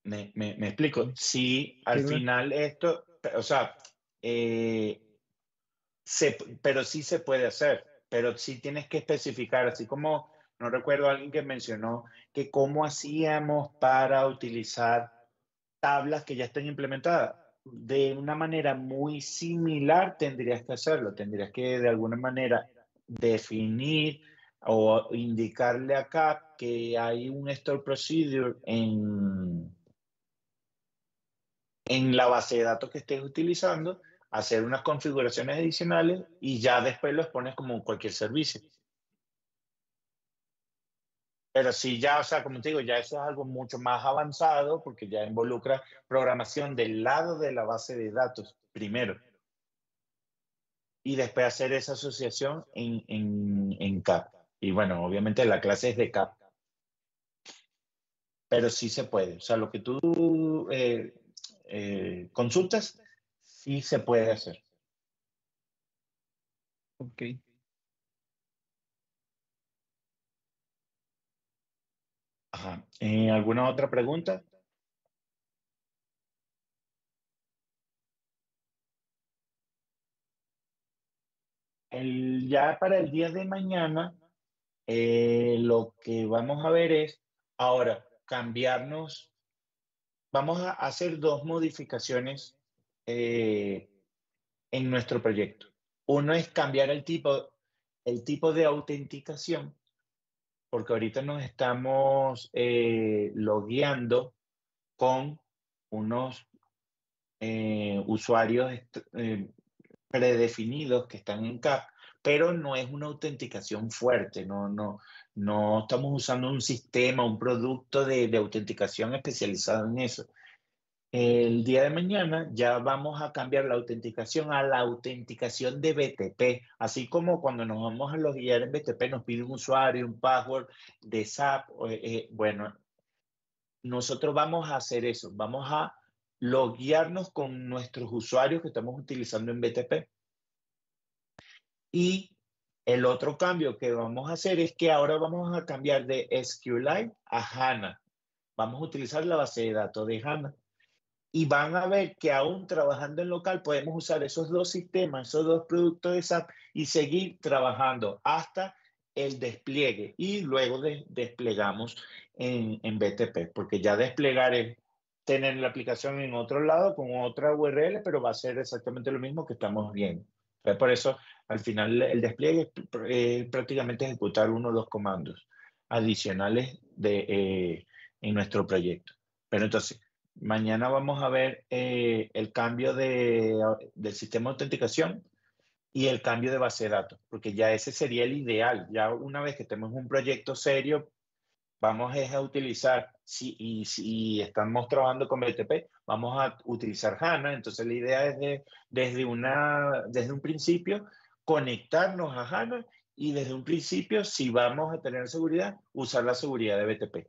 ¿Me explico? Sí, al final esto, o sea, pero sí se puede hacer, pero sí tienes que especificar, así como no recuerdo, alguien que mencionó que cómo hacíamos para utilizar tablas que ya estén implementadas. De una manera muy similar tendrías que hacerlo, tendrías que de alguna manera definir o indicarle a CAP que hay un store procedure en la base de datos que estés utilizando, hacer unas configuraciones adicionales y ya después los pones como cualquier servicio. Pero sí, ya, o sea, como te digo, ya eso es algo mucho más avanzado porque ya involucra programación del lado de la base de datos primero. Y después hacer esa asociación en CAP. Y bueno, obviamente la clase es de CAP. Pero sí se puede. O sea, lo que tú consultas, sí se puede hacer. Ok. Ajá. ¿Alguna otra pregunta? Ya para el día de mañana, lo que vamos a ver es, ahora, cambiarnos, vamos a hacer dos modificaciones en nuestro proyecto. Uno es cambiar el tipo de autenticación, porque ahorita nos estamos logueando con unos usuarios predefinidos que están en CAP, pero no es una autenticación fuerte, no estamos usando un sistema, un producto de autenticación especializado en eso. El día de mañana ya vamos a cambiar la autenticación a la autenticación de BTP, así como cuando nos vamos a loguear en BTP nos pide un usuario, un password de SAP. Bueno, nosotros vamos a hacer eso, vamos a loguearnos con nuestros usuarios que estamos utilizando en BTP. Y el otro cambio que vamos a hacer es que ahora vamos a cambiar de SQLite a HANA. Vamos a utilizar la base de datos de HANA. Y van a ver que aún trabajando en local podemos usar esos dos sistemas, esos dos productos de SAP y seguir trabajando hasta el despliegue. Y luego desplegamos en BTP, porque ya desplegar es tener la aplicación en otro lado con otra URL, pero va a ser exactamente lo mismo que estamos viendo. Entonces, por eso, al final, el despliegue es prácticamente ejecutar uno o dos comandos adicionales en nuestro proyecto. Pero entonces, mañana vamos a ver el cambio del sistema de autenticación y el cambio de base de datos, porque ya ese sería el ideal. Ya una vez que tenemos un proyecto serio, vamos a utilizar, si estamos trabajando con BTP, vamos a utilizar HANA. Entonces la idea es desde un principio conectarnos a HANA y desde un principio, si vamos a tener seguridad, usar la seguridad de BTP.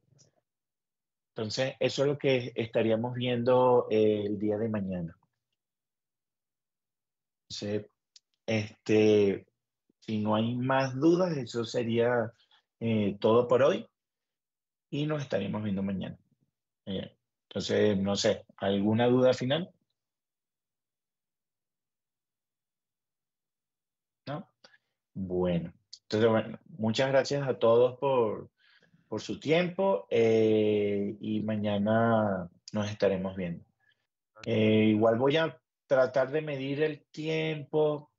Entonces, eso es lo que estaríamos viendo el día de mañana. Entonces, si no hay más dudas, eso sería todo por hoy y nos estaríamos viendo mañana. Entonces, no sé, ¿alguna duda final? ¿No? Bueno, entonces, bueno, muchas gracias a todos por su tiempo y mañana nos estaremos viendo. Igual voy a tratar de medir el tiempo